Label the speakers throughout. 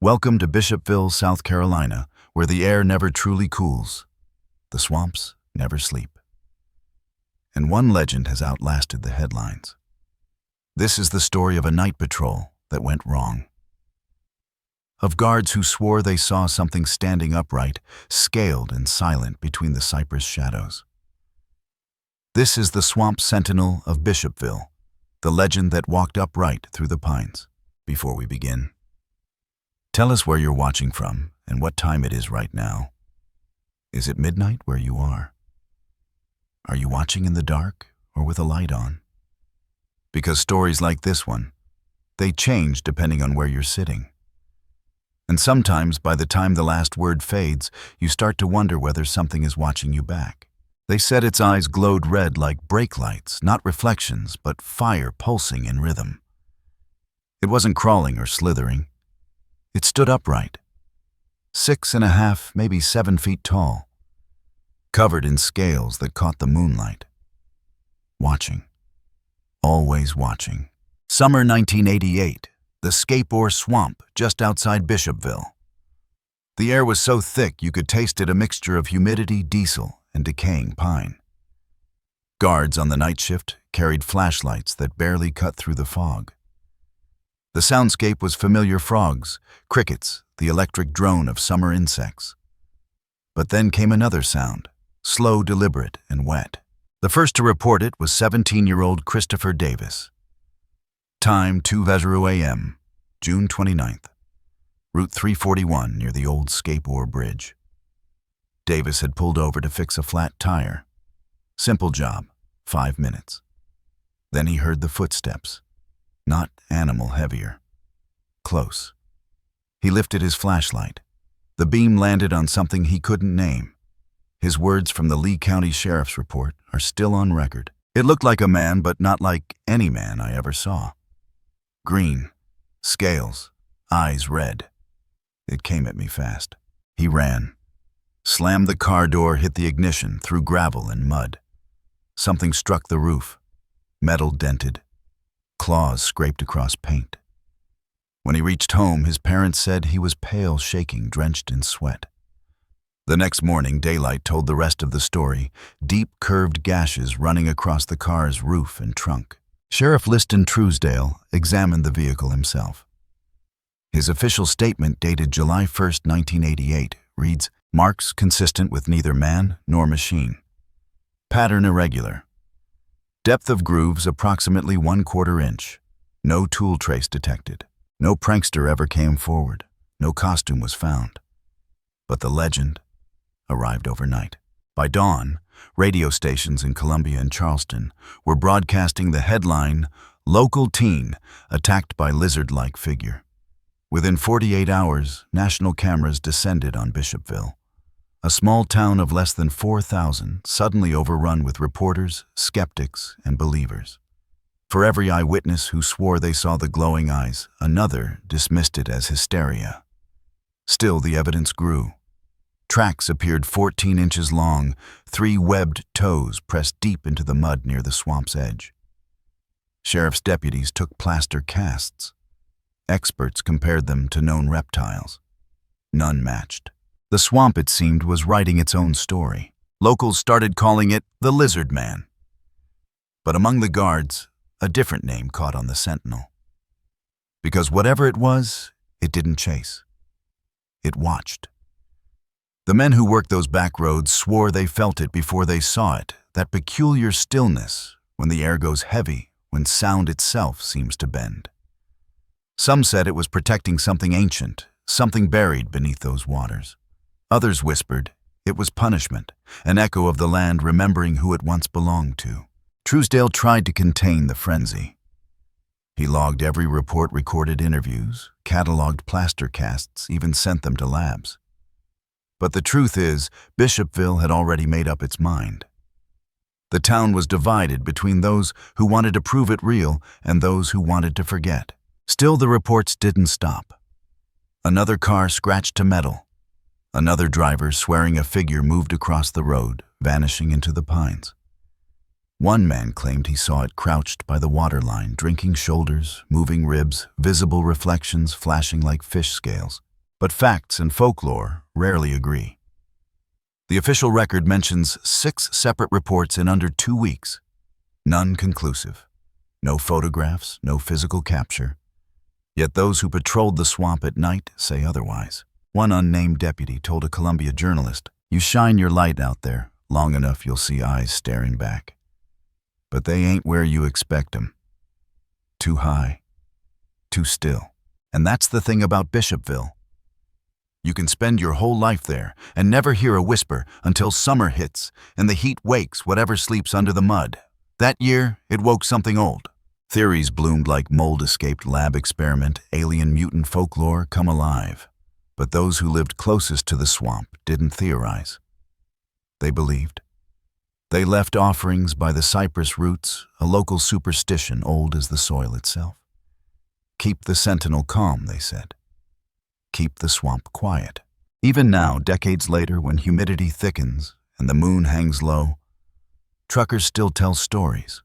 Speaker 1: Welcome to Bishopville, South Carolina, where the air never truly cools. The swamps never sleep. And one legend has outlasted the headlines. This is the story of a night patrol that went wrong. Of guards who swore they saw something standing upright, scaled and silent between the cypress shadows. This is the Swamp Sentinel of Bishopville, the legend that walked upright through the pines. Before we begin, tell us where you're watching from and what time it is right now. Is it midnight where you are? Are you watching in the dark or with a light on? Because stories like this one, they change depending on where you're sitting. And sometimes by the time the last word fades, you start to wonder whether something is watching you back. They said its eyes glowed red like brake lights, not reflections, but fire pulsing in rhythm. It wasn't crawling or slithering. It stood upright, 6.5, maybe 7 feet tall, covered in scales that caught the moonlight. Watching. Always watching. Summer 1988, the Scape-Ore Swamp just outside Bishopville. The air was so thick you could taste it, a mixture of humidity, diesel, and decaying pine. Guards on the night shift carried flashlights that barely cut through the fog. The soundscape was familiar: frogs, crickets, the electric drone of summer insects. But then came another sound, slow, deliberate, and wet. The first to report it was 17-year-old Christopher Davis. Time 2:00 a.m., June 29th, Route 341 near the old Scape-Ore Bridge. Davis had pulled over to fix a flat tire. Simple job, 5 minutes. Then he heard the footsteps. Not animal heavier. Close. He lifted his flashlight. The beam landed on something he couldn't name. His words from the Lee County Sheriff's report are still on record. It looked like a man, but not like any man I ever saw. Green, scales, eyes red. It came at me fast. He ran. Slammed the car door, hit the ignition, through gravel and mud. Something struck the roof. Metal dented. Claws scraped across paint. When he reached home, his parents said he was pale, shaking, drenched in sweat. The next morning, daylight told the rest of the story, deep curved gashes running across the car's roof and trunk. Sheriff Liston Truesdale examined the vehicle himself. His official statement, dated July 1st, 1988, reads, "Marks consistent with neither man nor machine. Pattern irregular. Depth of grooves approximately 1/4 inch. No tool trace detected. No prankster ever came forward. No costume was found." But the legend arrived overnight. By dawn, radio stations in Columbia and Charleston were broadcasting the headline, "Local Teen Attacked by Lizard-like Figure." Within 48 hours, national cameras descended on Bishopville, a small town of less than 4,000, suddenly overrun with reporters, skeptics, and believers. For every eyewitness who swore they saw the glowing eyes, another dismissed it as hysteria. Still, the evidence grew. Tracks appeared 14 inches long, 3 webbed toes pressed deep into the mud near the swamp's edge. Sheriff's deputies took plaster casts. Experts compared them to known reptiles. None matched. The swamp, it seemed, was writing its own story. Locals started calling it the Lizard Man. But among the guards, a different name caught on the Sentinel. Because whatever it was, it didn't chase. It watched. The men who worked those back roads swore they felt it before they saw it, that peculiar stillness when the air goes heavy, when sound itself seems to bend. Some said it was protecting something ancient, something buried beneath those waters. Others whispered it was punishment, an echo of the land remembering who it once belonged to. Truesdale tried to contain the frenzy. He logged every report, recorded interviews, cataloged plaster casts, even sent them to labs. But the truth is, Bishopville had already made up its mind. The town was divided between those who wanted to prove it real and those who wanted to forget. Still, the reports didn't stop. Another car scratched to metal. Another driver swearing a figure moved across the road, vanishing into the pines. One man claimed he saw it crouched by the waterline, drinking shoulders, moving ribs, visible reflections flashing like fish scales. But facts and folklore rarely agree. The official record mentions 6 separate reports in under 2 weeks. None conclusive. No photographs, no physical capture. Yet those who patrolled the swamp at night say otherwise. One unnamed deputy told a Columbia journalist, "You shine your light out there, long enough you'll see eyes staring back. But they ain't where you expect 'em. Too high, too still." And that's the thing about Bishopville. You can spend your whole life there and never hear a whisper until summer hits and the heat wakes whatever sleeps under the mud. That year, it woke something old. Theories bloomed like mold-escaped lab experiment, alien mutant folklore come alive. But those who lived closest to the swamp didn't theorize. They believed. They left offerings by the cypress roots, a local superstition old as the soil itself. Keep the Sentinel calm, they said. Keep the swamp quiet. Even now, decades later, when humidity thickens and the moon hangs low, truckers still tell stories.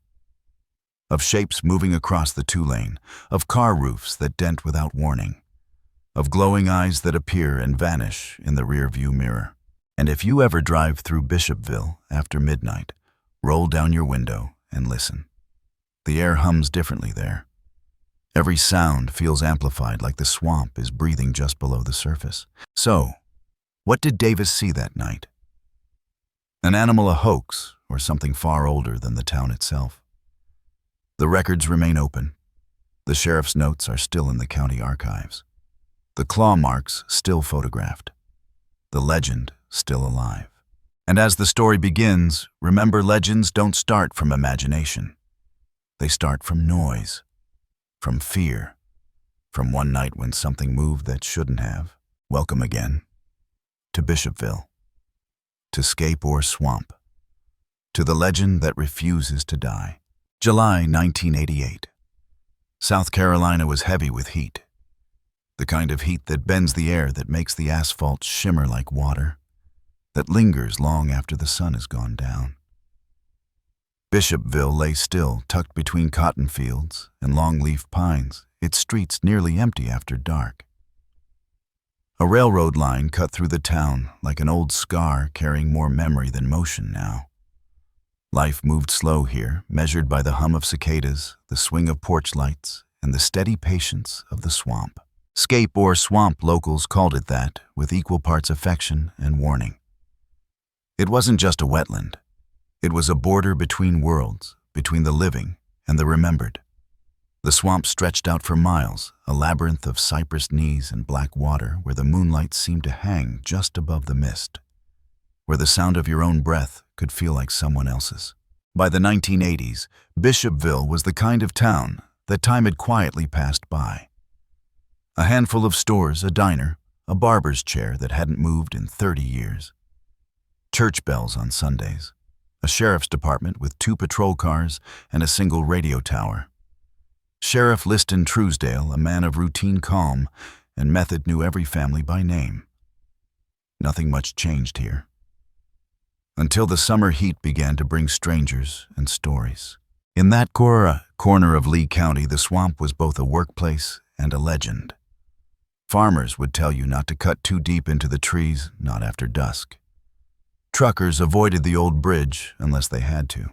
Speaker 1: Of shapes moving across the 2-lane, of car roofs that dent without warning, of glowing eyes that appear and vanish in the rearview mirror. And if you ever drive through Bishopville after midnight, roll down your window and listen. The air hums differently there. Every sound feels amplified like the swamp is breathing just below the surface. So, what did Davis see that night? An animal, a hoax, or something far older than the town itself? The records remain open. The sheriff's notes are still in the county archives. The claw marks still photographed. The legend still alive. And as the story begins, remember, legends don't start from imagination. They start from noise. From fear, from one night when something moved that shouldn't have. Welcome again to Bishopville, to Scape or Swamp, to the legend that refuses to die. July 1988. South Carolina was heavy with heat. The kind of heat that bends the air, that makes the asphalt shimmer like water, that lingers long after the sun has gone down. Bishopville lay still, tucked between cotton fields and longleaf pines, its streets nearly empty after dark. A railroad line cut through the town like an old scar carrying more memory than motion now. Life moved slow here, measured by the hum of cicadas, the swing of porch lights, and the steady patience of the swamp. Scape or Swamp locals called it that, with equal parts affection and warning. It wasn't just a wetland. It was a border between worlds, between the living and the remembered. The swamp stretched out for miles, a labyrinth of cypress knees and black water where the moonlight seemed to hang just above the mist, where the sound of your own breath could feel like someone else's. By the 1980s, Bishopville was the kind of town that time had quietly passed by. A handful of stores, a diner, a barber's chair that hadn't moved in 30 years. Church bells on Sundays. A sheriff's department with 2 patrol cars and a single radio tower. Sheriff Liston Truesdale, a man of routine calm and method, knew every family by name. Nothing much changed here. Until the summer heat began to bring strangers and stories. In that corner of Lee County, the swamp was both a workplace and a legend. Farmers would tell you not to cut too deep into the trees, not after dusk. Truckers avoided the old bridge unless they had to.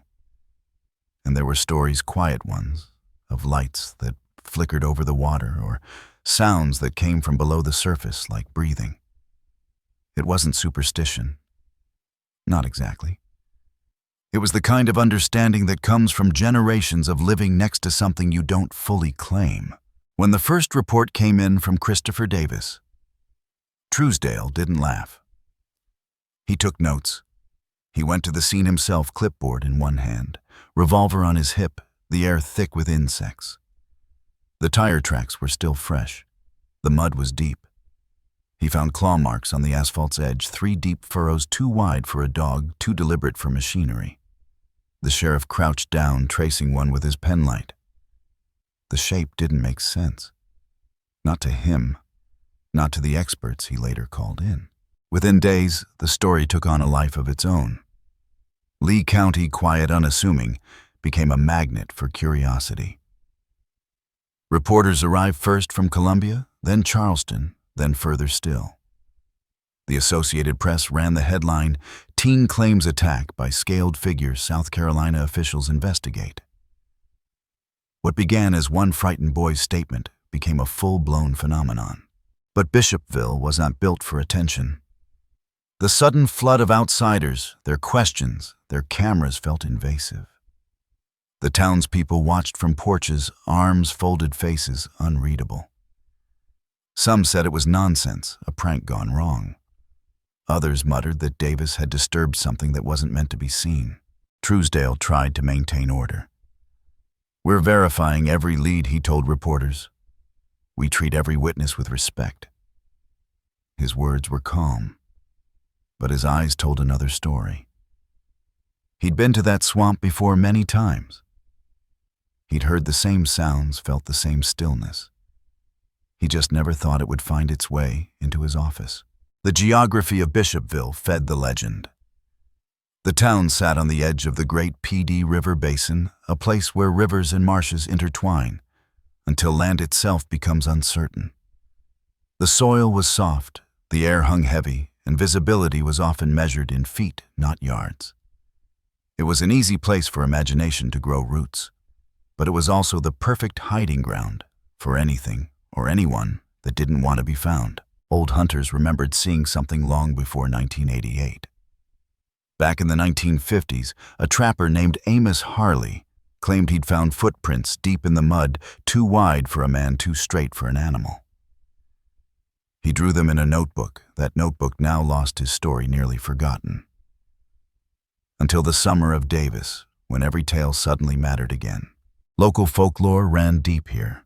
Speaker 1: And there were stories, quiet ones, of lights that flickered over the water or sounds that came from below the surface like breathing. It wasn't superstition. Not exactly. It was the kind of understanding that comes from generations of living next to something you don't fully claim. When the first report came in from Christopher Davis, Truesdale didn't laugh. He took notes. He went to the scene himself, clipboard in one hand, revolver on his hip, the air thick with insects. The tire tracks were still fresh. The mud was deep. He found claw marks on the asphalt's edge, 3 deep furrows too wide for a dog, too deliberate for machinery. The sheriff crouched down, tracing one with his penlight. The shape didn't make sense. Not to him, not to the experts he later called in. Within days, the story took on a life of its own. Lee County, quiet, unassuming, became a magnet for curiosity. Reporters arrived first from Columbia, then Charleston, then further still. The Associated Press ran the headline, "Teen Claims Attack by Scaled Figure, South Carolina Officials Investigate." What began as one frightened boy's statement became a full-blown phenomenon. But Bishopville was not built for attention. The sudden flood of outsiders, their questions, their cameras felt invasive. The townspeople watched from porches, arms folded, faces unreadable. Some said it was nonsense, a prank gone wrong. Others muttered that Davis had disturbed something that wasn't meant to be seen. Truesdale tried to maintain order. "We're verifying every lead," he told reporters. "We treat every witness with respect." His words were calm, but his eyes told another story. He'd been to that swamp before many times. He'd heard the same sounds, felt the same stillness. He just never thought it would find its way into his office. The geography of Bishopville fed the legend. The town sat on the edge of the great PD River Basin, a place where rivers and marshes intertwine, until land itself becomes uncertain. The soil was soft, the air hung heavy, and visibility was often measured in feet, not yards. It was an easy place for imagination to grow roots, but it was also the perfect hiding ground for anything or anyone that didn't want to be found. Old hunters remembered seeing something long before 1988. Back in the 1950s, a trapper named Amos Harley claimed he'd found footprints deep in the mud, too wide for a man, too straight for an animal. He drew them in a notebook, that notebook now lost his story, nearly forgotten. Until the summer of Davis, when every tale suddenly mattered again. Local folklore ran deep here.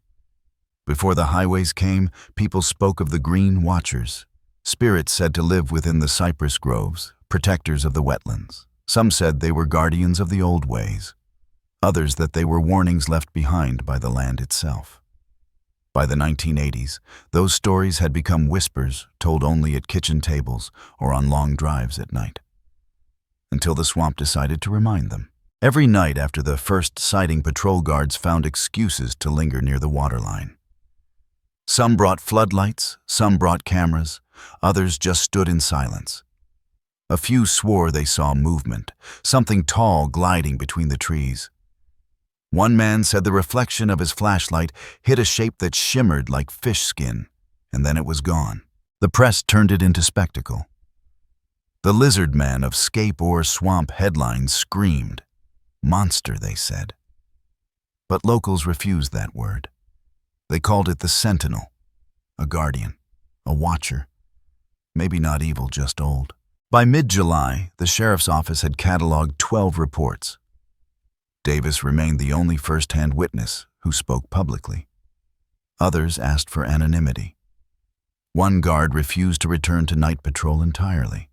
Speaker 1: Before the highways came, people spoke of the Green Watchers, spirits said to live within the cypress groves, protectors of the wetlands. Some said they were guardians of the old ways, others that they were warnings left behind by the land itself. By the 1980s, those stories had become whispers told only at kitchen tables or on long drives at night, until the swamp decided to remind them. Every night after the first sighting, patrol guards found excuses to linger near the waterline. Some brought floodlights, some brought cameras, others just stood in silence. A few swore they saw movement, something tall gliding between the trees. One man said the reflection of his flashlight hit a shape that shimmered like fish skin, and then it was gone. The press turned it into spectacle. The lizard man of Scape or Swamp headlines screamed. Monster, they said. But locals refused that word. They called it the Sentinel, a guardian, a watcher. Maybe not evil, just old. By mid-July, the sheriff's office had cataloged 12 reports. Davis remained the only first-hand witness who spoke publicly. Others asked for anonymity. One guard refused to return to night patrol entirely.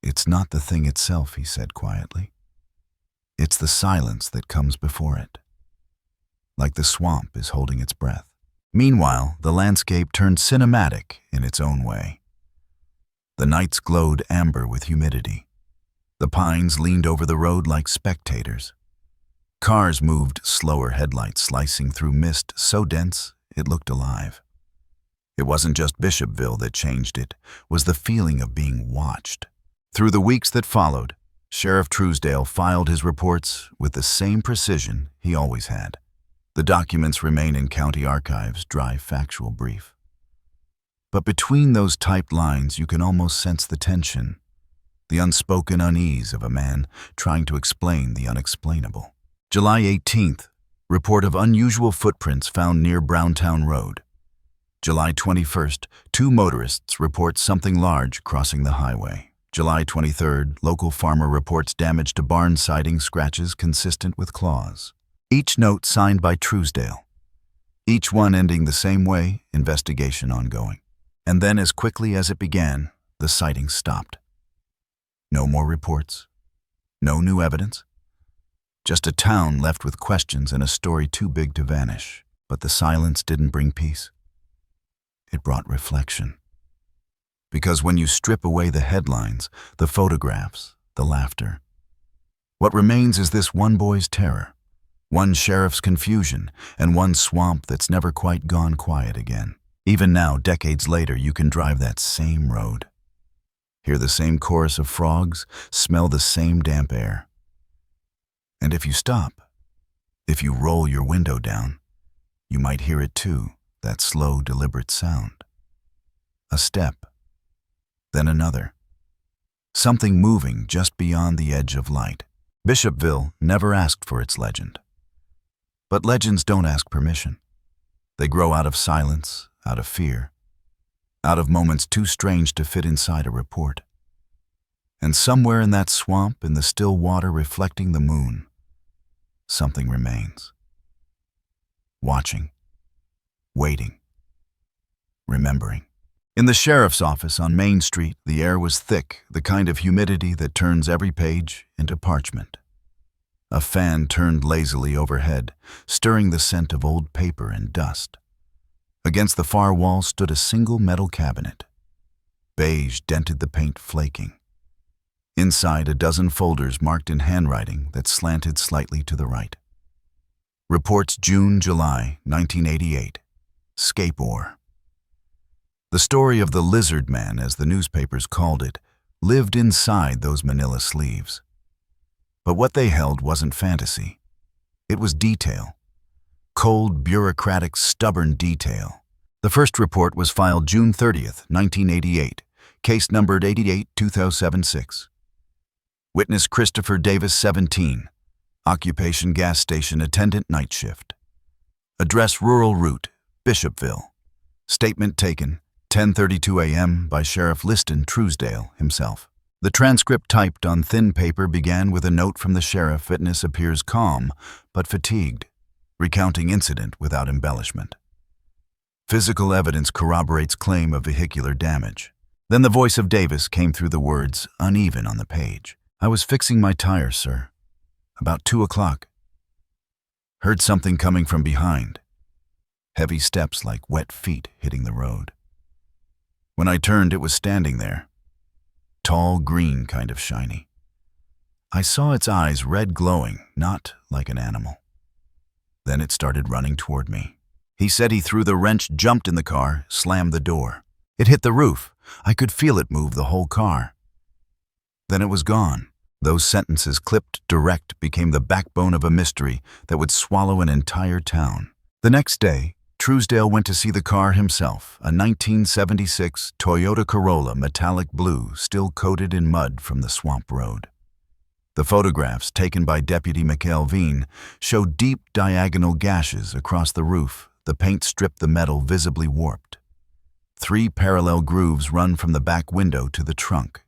Speaker 1: "It's not the thing itself," he said quietly. "It's the silence that comes before it. Like the swamp is holding its breath." Meanwhile, the landscape turned cinematic in its own way. The nights glowed amber with humidity. The pines leaned over the road like spectators. Cars moved, slower headlights slicing through mist so dense it looked alive. It wasn't just Bishopville that changed, it was the feeling of being watched. Through the weeks that followed, Sheriff Truesdale filed his reports with the same precision he always had. The documents remain in county archives, dry, factual, brief. But between those typed lines, you can almost sense the tension, the unspoken unease of a man trying to explain the unexplainable. July 18th, report of unusual footprints found near Browntown Road. July 21st, 2 motorists report something large crossing the highway. July 23rd, local farmer reports damage to barn siding, scratches consistent with claws. Each note signed by Truesdale. Each one ending the same way, investigation ongoing. And then, as quickly as it began, the sighting stopped. No more reports. No new evidence. Just a town left with questions and a story too big to vanish. But the silence didn't bring peace. It brought reflection. Because when you strip away the headlines, the photographs, the laughter, what remains is this one boy's terror, one sheriff's confusion, and one swamp that's never quite gone quiet again. Even now, decades later, you can drive that same road, hear the same chorus of frogs, smell the same damp air. And if you stop, if you roll your window down, you might hear it too, that slow, deliberate sound. A step, then another. Something moving just beyond the edge of light. Bishopville never asked for its legend. But legends don't ask permission. They grow out of silence, out of fear, out of moments too strange to fit inside a report. And somewhere in that swamp, in the still water reflecting the moon, something remains. Watching, waiting, remembering. In the sheriff's office on Main Street, the air was thick, the kind of humidity that turns every page into parchment. A fan turned lazily overhead, stirring the scent of old paper and dust. Against the far wall stood a single metal cabinet. Beige dented the paint flaking. Inside, a dozen folders marked in handwriting that slanted slightly to the right. Reports June-July 1988. Scape-Ore. The story of the lizard man, as the newspapers called it, lived inside those manila sleeves. But what they held wasn't fantasy. It was detail. Cold, bureaucratic, stubborn detail. The first report was filed June 30th, 1988, case numbered 88-2076. Witness Christopher Davis, 17. Occupation gas station attendant, night shift. Address rural route, Bishopville. Statement taken 10:32 a.m. by Sheriff Liston Truesdale himself. The transcript typed on thin paper began with a note from the sheriff. Witness appears calm but fatigued, recounting incident without embellishment. Physical evidence corroborates claim of vehicular damage. Then the voice of Davis came through the words, uneven on the page. I was fixing my tires, sir. About 2 o'clock. Heard something coming from behind. Heavy steps like wet feet hitting the road. When I turned, it was standing there. Tall, green, kind of shiny. I saw its eyes red glowing, not like an animal. Then it started running toward me. He said he threw the wrench, jumped in the car, slammed the door. It hit the roof. I could feel it move the whole car. Then it was gone. Those sentences, clipped direct, became the backbone of a mystery that would swallow an entire town. The next day, Truesdale went to see the car himself, a 1976 Toyota Corolla metallic blue, still coated in mud from the swamp road. The photographs taken by Deputy McElveen showed deep diagonal gashes across the roof, the paint stripped the metal visibly warped. 3 parallel grooves run from the back window to the trunk.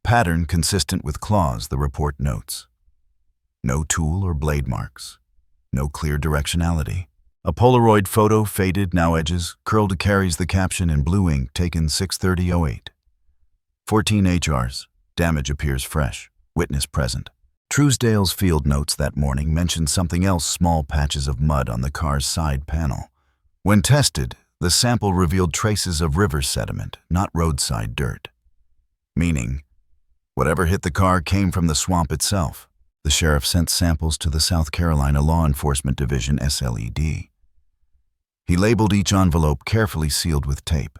Speaker 1: Pattern consistent with claws, the report notes. No tool or blade marks. No clear directionality. A Polaroid photo, faded, now edges, curled, carries the caption in blue ink, taken 6/30/08. 14 HRs. Damage appears fresh. Witness present. Truesdale's field notes that morning mentioned something else, small patches of mud on the car's side panel. When tested, the sample revealed traces of river sediment, not roadside dirt. Meaning, whatever hit the car came from the swamp itself. The sheriff sent samples to the South Carolina Law Enforcement Division, SLED. He labeled each envelope, carefully sealed with tape.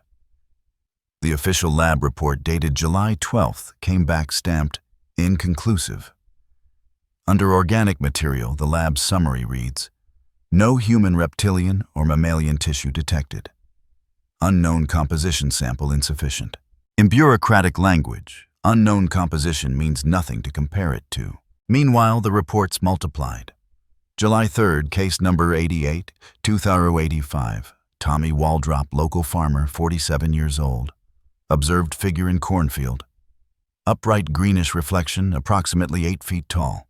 Speaker 1: The official lab report, dated July 12th, came back stamped inconclusive. Under organic material, the lab's summary reads, no human reptilian or mammalian tissue detected. Unknown composition sample insufficient. In bureaucratic language, unknown composition means nothing to compare it to. Meanwhile, the reports multiplied. July 3rd, case number 88-2085. Tommy Waldrop, local farmer, 47 years old. Observed figure in cornfield. Upright greenish reflection, approximately 8 feet tall.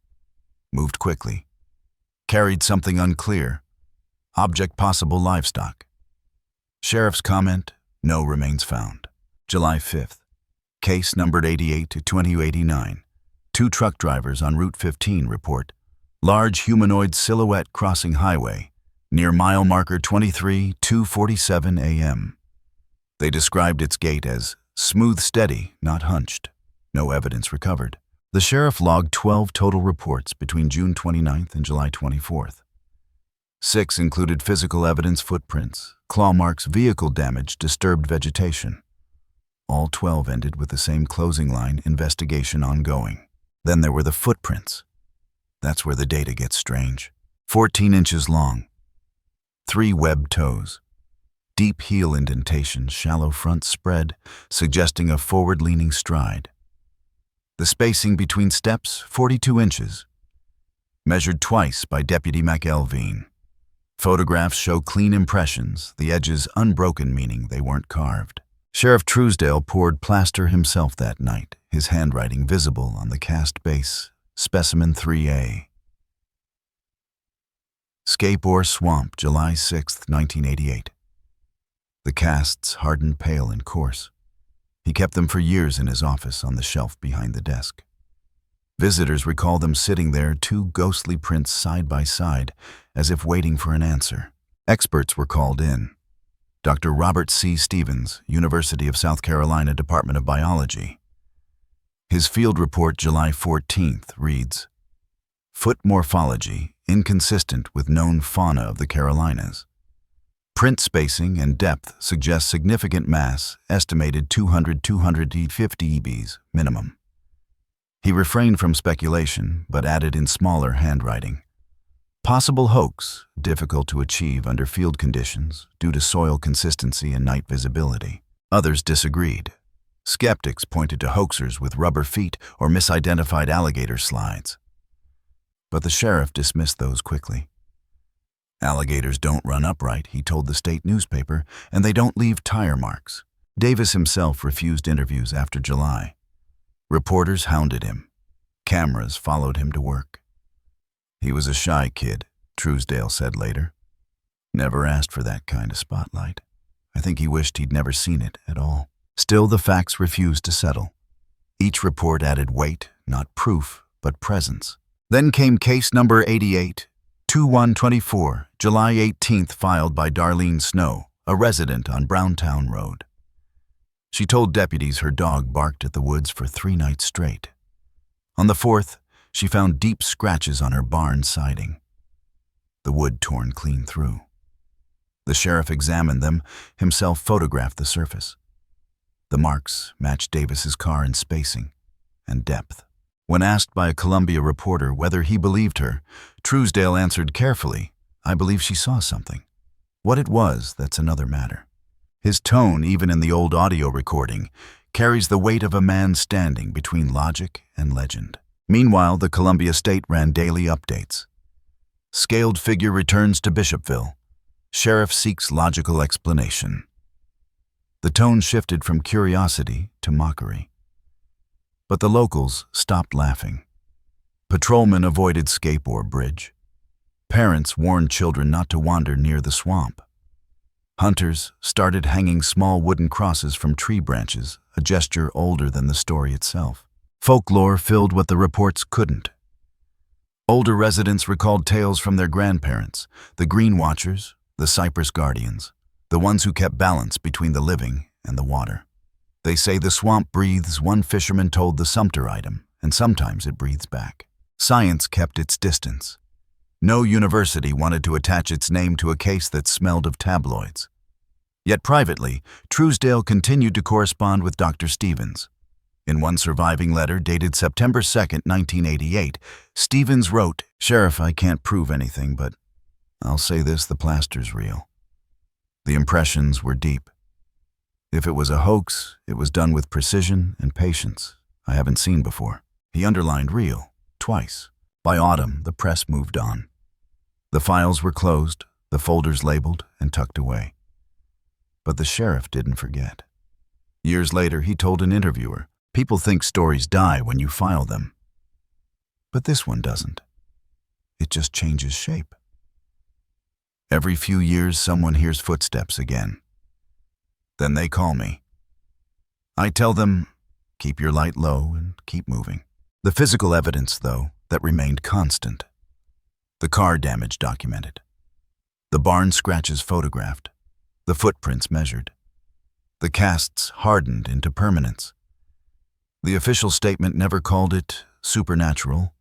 Speaker 1: Moved quickly. Carried something unclear. Object possible livestock. Sheriff's comment, no remains found. July 5th. Case numbered 88-2089. 2 truck drivers on Route 15 report large humanoid silhouette crossing highway near mile marker 23-2:47 a.m. They described its gait as smooth, steady, not hunched. No evidence recovered. The sheriff logged 12 total reports between June 29th and July 24th. 6 included physical evidence, footprints, claw marks, vehicle damage, disturbed vegetation. All 12 ended with the same closing line, investigation ongoing. Then there were the footprints. That's where the data gets strange. 14 inches long, 3 webbed toes, deep heel indentations, shallow front spread, suggesting a forward-leaning stride. The spacing between steps, 42 inches. Measured twice by Deputy McElveen. Photographs show clean impressions, the edges unbroken, meaning they weren't carved. Sheriff Truesdale poured plaster himself that night, his handwriting visible on the cast base, specimen 3A. Scape Swamp, July 6, 1988. The casts hardened pale and coarse. He kept them for years in his office on the shelf behind the desk. Visitors recall them sitting there, 2 ghostly prints side by side, as if waiting for an answer. Experts were called in. Dr. Robert C. Stevens, University of South Carolina Department of Biology. His field report, July 14th, reads, "Foot morphology inconsistent with known fauna of the Carolinas. Print spacing and depth suggest significant mass, estimated 200-250 EBs minimum." He refrained from speculation, but added in smaller handwriting, "Possible hoax, difficult to achieve under field conditions due to soil consistency and night visibility." Others disagreed. Skeptics pointed to hoaxers with rubber feet or misidentified alligator slides. But the sheriff dismissed those quickly. "Alligators don't run upright," he told the state newspaper, "and they don't leave tire marks." Davis himself refused interviews after July. Reporters hounded him. Cameras followed him to work. "He was a shy kid," Truesdale said later. "Never asked for that kind of spotlight. I think he wished he'd never seen it at all." Still, the facts refused to settle. Each report added weight, not proof, but presence. Then came case number 88, 2124, July 18th, filed by Darlene Snow, a resident on Browntown Road. She told deputies her dog barked at the woods for 3 nights straight. On the 4th, she found deep scratches on her barn siding. The wood torn clean through. The sheriff examined them, himself photographed the surface. The marks matched Davis's car in spacing and depth. When asked by a Columbia reporter whether he believed her, Truesdale answered carefully, "I believe she saw something. What it was, that's another matter." His tone, even in the old audio recording, carries the weight of a man standing between logic and legend. Meanwhile, the Columbia State ran daily updates. Scaled figure returns to Bishopville. Sheriff seeks logical explanation. The tone shifted from curiosity to mockery. But the locals stopped laughing. Patrolmen avoided Scape Bridge. Parents warned children not to wander near the swamp. Hunters started hanging small wooden crosses from tree branches, a gesture older than the story itself. Folklore filled what the reports couldn't. Older residents recalled tales from their grandparents, the Green Watchers, the Cypress Guardians, the ones who kept balance between the living and the water. "They say the swamp breathes," one fisherman told the Sumter item, "and sometimes it breathes back." Science kept its distance. No university wanted to attach its name to a case that smelled of tabloids. Yet privately, Truesdale continued to correspond with Dr. Stevens. In one surviving letter dated September 2, 1988, Stevens wrote, "Sheriff, I can't prove anything, but I'll say this, the plaster's real. The impressions were deep. If it was a hoax, it was done with precision and patience I haven't seen before." He underlined real, twice. By autumn, the press moved on. The files were closed, the folders labeled and tucked away. But the sheriff didn't forget. Years later, he told an interviewer, "People think stories die when you file them. But this one doesn't. It just changes shape. Every few years, someone hears footsteps again. Then they call me. I tell them, keep your light low and keep moving." The physical evidence, though, that remained constant. The car damage documented. The barn scratches photographed. The footprints measured. The casts hardened into permanence. The official statement never called it supernatural,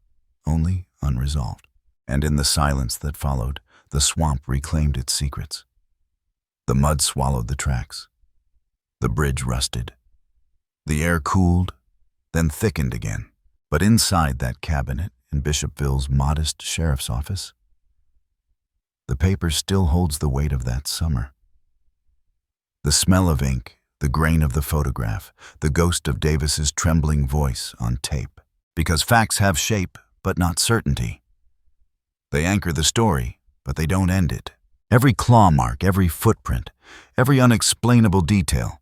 Speaker 1: only unresolved. And in the silence that followed, the swamp reclaimed its secrets. The mud swallowed the tracks. The bridge rusted. The air cooled, then thickened again. But inside that cabinet in Bishopville's modest sheriff's office, the paper still holds the weight of that summer. The smell of ink, the grain of the photograph, the ghost of Davis's trembling voice on tape. Because facts have shape, but not certainty. They anchor the story, but they don't end it. Every claw mark, every footprint, every unexplainable detail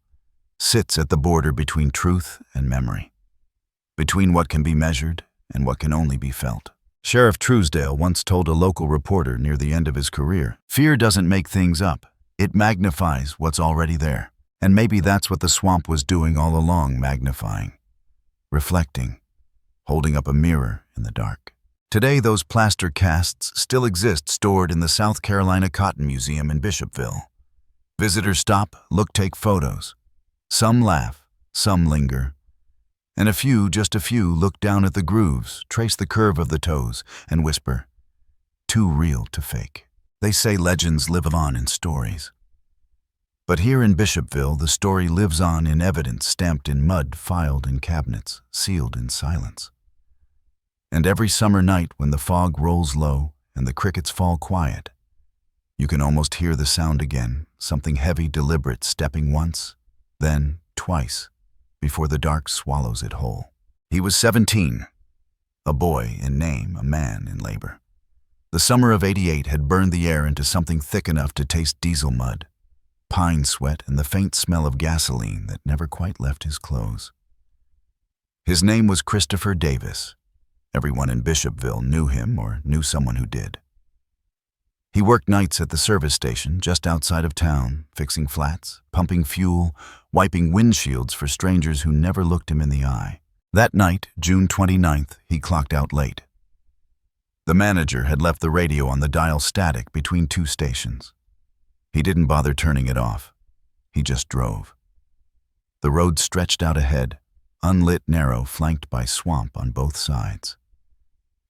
Speaker 1: sits at the border between truth and memory, between what can be measured and what can only be felt. Sheriff Truesdale once told a local reporter near the end of his career, "Fear doesn't make things up. It magnifies what's already there." And maybe that's what the swamp was doing all along, magnifying, reflecting, holding up a mirror in the dark. Today, those plaster casts still exist, stored in the South Carolina Cotton Museum in Bishopville. Visitors stop, look, take photos. Some laugh, some linger, and just a few, look down at the grooves, trace the curve of the toes, and whisper, "Too real to fake." They say legends live on in stories. But here in Bishopville, the story lives on in evidence stamped in mud, filed in cabinets, sealed in silence. And every summer night when the fog rolls low and the crickets fall quiet, you can almost hear the sound again, something heavy, deliberate, stepping once, then twice, before the dark swallows it whole. He was 17, a boy in name, a man in labor. The summer of '88 had burned the air into something thick enough to taste diesel mud, pine sweat, and the faint smell of gasoline that never quite left his clothes. His name was Christopher Davis. Everyone in Bishopville knew him or knew someone who did. He worked nights at the service station just outside of town, fixing flats, pumping fuel, wiping windshields for strangers who never looked him in the eye. That night, June 29th, he clocked out late. The manager had left the radio on the dial static between two stations. He didn't bother turning it off. He just drove. The road stretched out ahead, unlit, narrow, flanked by swamp on both sides.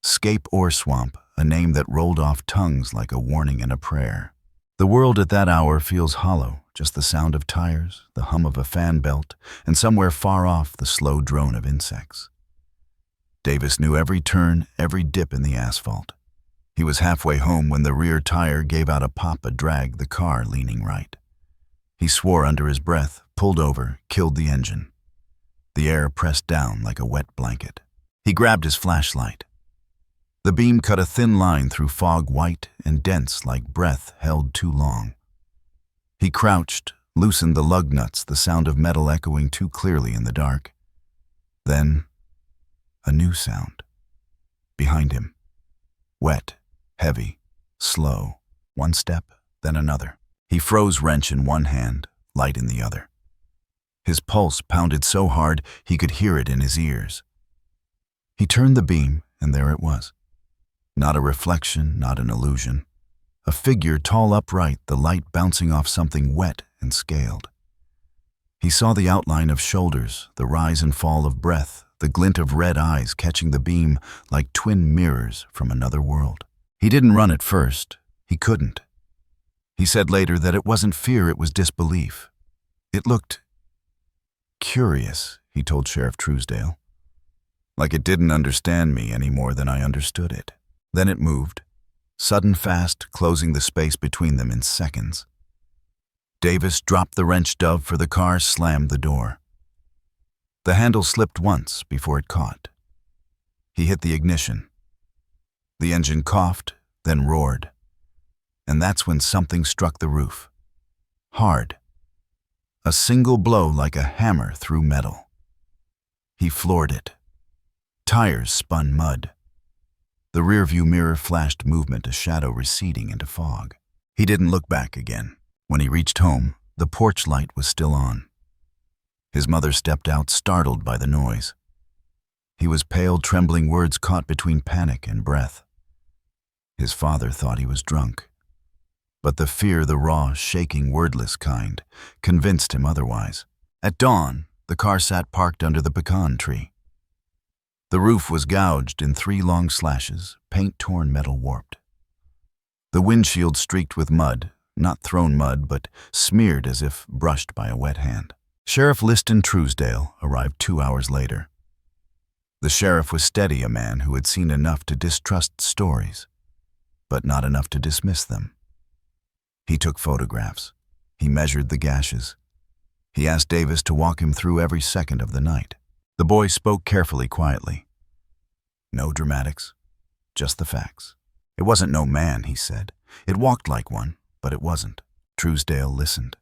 Speaker 1: Scape or Swamp, a name that rolled off tongues like a warning and a prayer. The world at that hour feels hollow, just the sound of tires, the hum of a fan belt, and somewhere far off the slow drone of insects. Davis knew every turn, every dip in the asphalt. He was halfway home when the rear tire gave out a pop, a drag, the car leaning right. He swore under his breath, pulled over, killed the engine. The air pressed down like a wet blanket. He grabbed his flashlight. The beam cut a thin line through fog, white and dense like breath held too long. He crouched, loosened the lug nuts, the sound of metal echoing too clearly in the dark. Then, a new sound. Behind him. Wet, heavy, slow. One step, then another. He froze, wrench in one hand, light in the other. His pulse pounded so hard he could hear it in his ears. He turned the beam, and there it was. Not a reflection, not an illusion. A figure tall, upright, the light bouncing off something wet and scaled. He saw the outline of shoulders, the rise and fall of breath, the glint of red eyes catching the beam like twin mirrors from another world. He didn't run at first. He couldn't. He said later that it wasn't fear, it was disbelief. It looked curious, he told Sheriff Truesdale. Like it didn't understand me any more than I understood it. Then it moved, sudden fast, closing the space between them in seconds. Davis dropped the wrench dove for the car, slammed the door. The handle slipped once before it caught. He hit the ignition. The engine coughed, then roared. And that's when something struck the roof. Hard. A single blow like a hammer through metal. He floored it. Tires spun mud. The rearview mirror flashed movement, a shadow receding into fog. He didn't look back again. When he reached home, the porch light was still on. His mother stepped out, startled by the noise. He was pale, trembling, words caught between panic and breath. His father thought he was drunk. But the fear, the raw, shaking, wordless kind, convinced him otherwise. At dawn, the car sat parked under the pecan tree. The roof was gouged in 3 long slashes, paint torn, metal warped. The windshield streaked with mud, not thrown mud, but smeared as if brushed by a wet hand. Sheriff Liston Truesdale arrived 2 hours later. The sheriff was steady, a man who had seen enough to distrust stories, but not enough to dismiss them. He took photographs. He measured the gashes. He asked Davis to walk him through every second of the night. The boy spoke carefully, quietly. No dramatics, just the facts. It wasn't no man, he said. It walked like one, but it wasn't. Truesdale listened.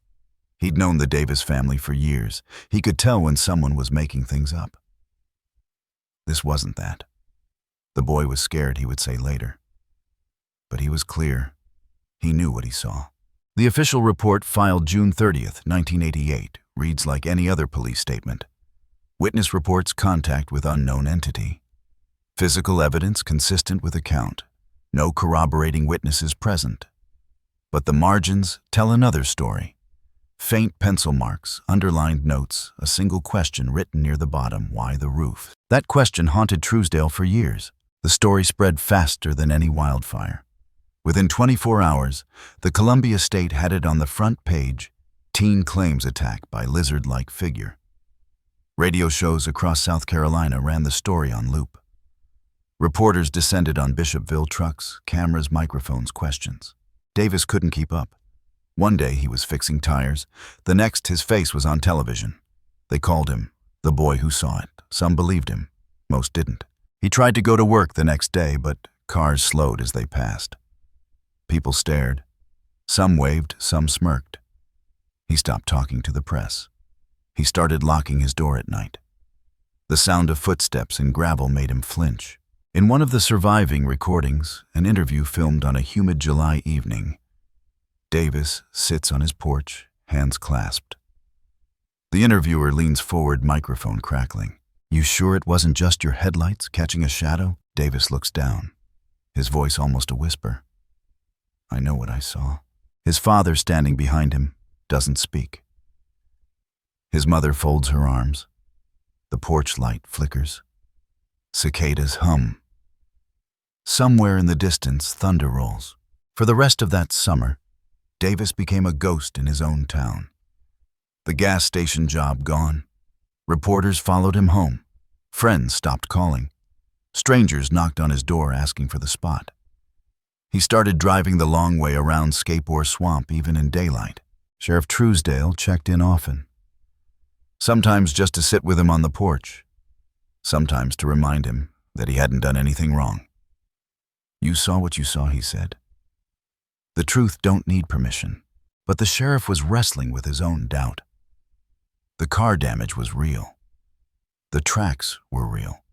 Speaker 1: He'd known the Davis family for years. He could tell when someone was making things up. This wasn't that. The boy was scared, he would say later. But he was clear. He knew what he saw. The official report filed June 30th, 1988, reads like any other police statement. Witness reports contact with unknown entity. Physical evidence consistent with account. No corroborating witnesses present. But the margins tell another story. Faint pencil marks, underlined notes, a single question written near the bottom, why the roof? That question haunted Truesdale for years. The story spread faster than any wildfire. Within 24 hours, the Columbia State had it on the front page, teen claims attack by lizard-like figure. Radio shows across South Carolina ran the story on loop. Reporters descended on Bishopville trucks, cameras, microphones, questions. Davis couldn't keep up. One day he was fixing tires. The next, his face was on television. They called him the boy who saw it. Some believed him. Most didn't. He tried to go to work the next day, but cars slowed as they passed. People stared. Some waved, some smirked. He stopped talking to the press. He started locking his door at night. The sound of footsteps in gravel made him flinch. In one of the surviving recordings, an interview filmed on a humid July evening, Davis sits on his porch, hands clasped. The interviewer leans forward, microphone crackling. You sure it wasn't just your headlights catching a shadow? Davis looks down, his voice almost a whisper. I know what I saw. His father, standing behind him, doesn't speak. His mother folds her arms. The porch light flickers. Cicadas hum. Somewhere in the distance, thunder rolls. For the rest of that summer, Davis became a ghost in his own town. The gas station job gone. Reporters followed him home. Friends stopped calling. Strangers knocked on his door asking for the spot. He started driving the long way around Skateboard Swamp even in daylight. Sheriff Truesdale checked in often. Sometimes just to sit with him on the porch. Sometimes to remind him that he hadn't done anything wrong. You saw what you saw, he said. The truth don't need permission. But the sheriff was wrestling with his own doubt. The car damage was real. The tracks were real.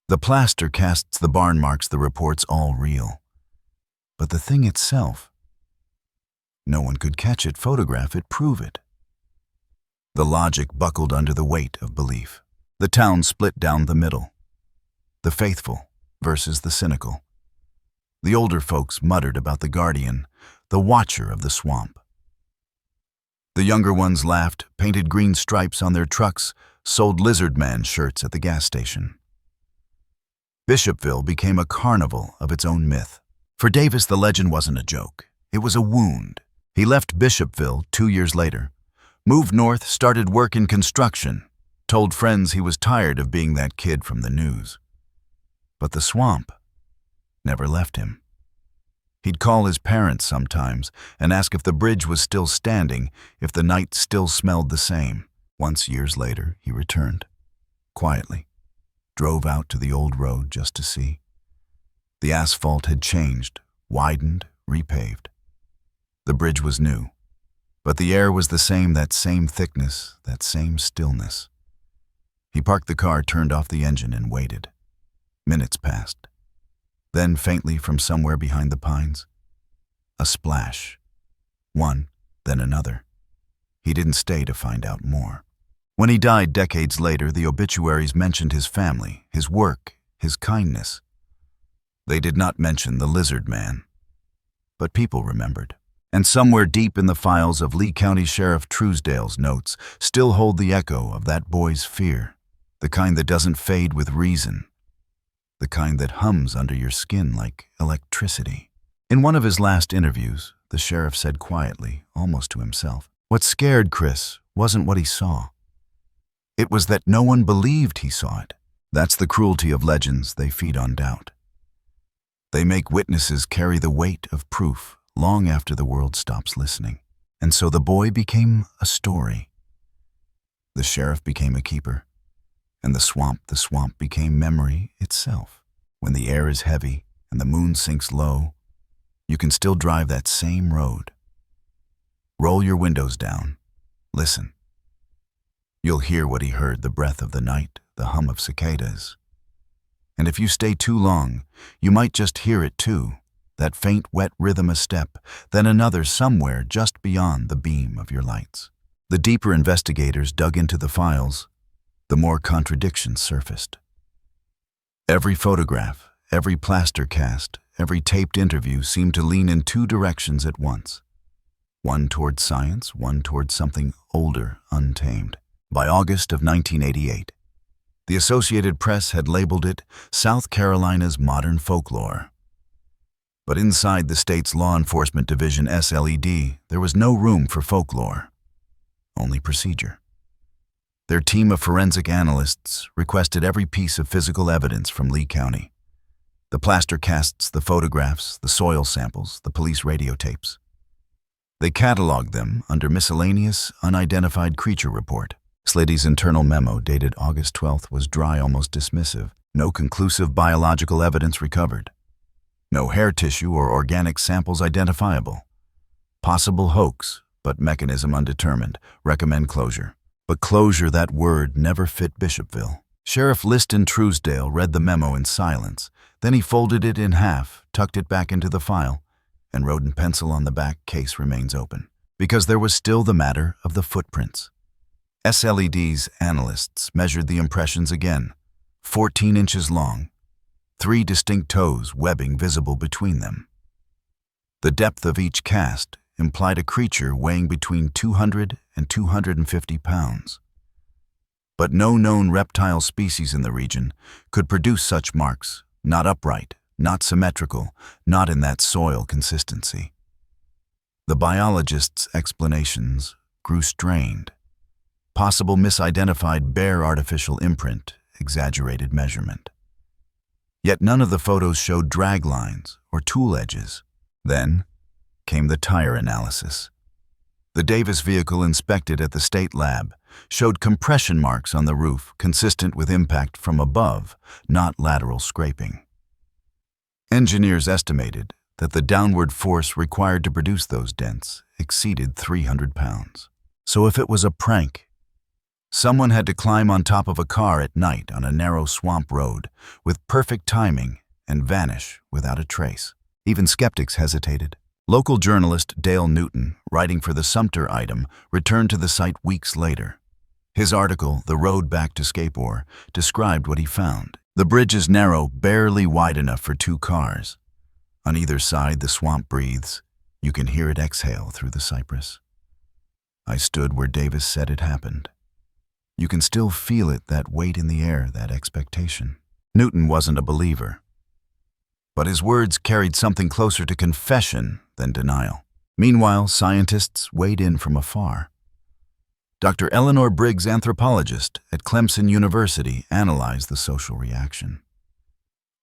Speaker 1: The plaster casts, the barn marks, the reports, all real. But the thing itself, no one could catch it, photograph it, prove it. The logic buckled under the weight of belief. The town split down the middle. The faithful versus the cynical. The older folks muttered about the guardian, the watcher of the swamp. The younger ones laughed, painted green stripes on their trucks, sold lizard man shirts at the gas station. Bishopville became a carnival of its own myth. For Davis, the legend wasn't a joke. It was a wound. He left Bishopville 2 years later, moved north, started work in construction, told friends he was tired of being that kid from the news. But the swamp never left him. He'd call his parents sometimes and ask if the bridge was still standing, if the night still smelled the same. Once, years later, he returned, quietly, drove out to the old road just to see. The asphalt had changed, widened, repaved. The bridge was new, but the air was the same, that same thickness, that same stillness. He parked the car, turned off the engine, and waited. Minutes passed. Then, faintly from somewhere behind the pines, a splash. One, then another. He didn't stay to find out more. When he died decades later, the obituaries mentioned his family, his work, his kindness. They did not mention the lizard man. But people remembered. And somewhere deep in the files of Lee County Sheriff Truesdale's notes still hold the echo of that boy's fear, the kind that doesn't fade with reason, the kind that hums under your skin like electricity. In one of his last interviews, the sheriff said quietly, almost to himself, "What scared Chris wasn't what he saw. It was that no one believed he saw it." That's the cruelty of legends. They feed on doubt. They make witnesses carry the weight of proof long after the world stops listening. And so the boy became a story. The sheriff became a keeper. And the swamp became memory itself. When the air is heavy and the moon sinks low, you can still drive that same road. Roll your windows down. Listen. You'll hear what he heard, the breath of the night, the hum of cicadas. And if you stay too long, you might just hear it too, that faint, wet rhythm a step, then another somewhere just beyond the beam of your lights. The deeper investigators dug into the files, the more contradictions surfaced. Every photograph, every plaster cast, every taped interview seemed to lean in two directions at once. One toward science, one toward something older, untamed. By August of 1988, the Associated Press had labeled it South Carolina's modern folklore. But inside the state's law enforcement division, SLED, there was no room for folklore, only procedure. Their team of forensic analysts requested every piece of physical evidence from Lee County. The plaster casts, the photographs, the soil samples, the police radio tapes. They cataloged them under Miscellaneous Unidentified Creature Report. SLED's internal memo dated August 12th was dry, almost dismissive. No conclusive biological evidence recovered. No hair tissue or organic samples identifiable. Possible hoax, but mechanism undetermined. Recommend closure. But closure, that word, never fit Bishopville. Sheriff Liston Truesdale read the memo in silence. Then he folded it in half, tucked it back into the file, and wrote in pencil on the back, "Case remains open." Because there was still the matter of the footprints. SLED's analysts measured the impressions again, 14 inches long, 3 distinct toes, webbing visible between them. The depth of each cast implied a creature weighing between 200 and 250 pounds. But no known reptile species in the region could produce such marks, not upright, not symmetrical, not in that soil consistency. The biologist's explanations grew strained. Possible misidentified bare artificial imprint, exaggerated measurement. Yet none of the photos showed drag lines or tool edges. Then came the tire analysis. The Davis vehicle inspected at the state lab showed compression marks on the roof consistent with impact from above, not lateral scraping. Engineers estimated that the downward force required to produce those dents exceeded 300 pounds. So if it was a prank, someone had to climb on top of a car at night on a narrow swamp road with perfect timing and vanish without a trace. Even skeptics hesitated. Local journalist Dale Newton, writing for the Sumter item, returned to the site weeks later. His article, "The Road Back to Scapore," described what he found. The bridge is narrow, barely wide enough for 2 cars. On either side, the swamp breathes. You can hear it exhale through the cypress. I stood where Davis said it happened. You can still feel it, that weight in the air, that expectation. Newton wasn't a believer, but his words carried something closer to confession than denial. Meanwhile, scientists weighed in from afar. Dr. Eleanor Briggs, anthropologist at Clemson University, analyzed the social reaction.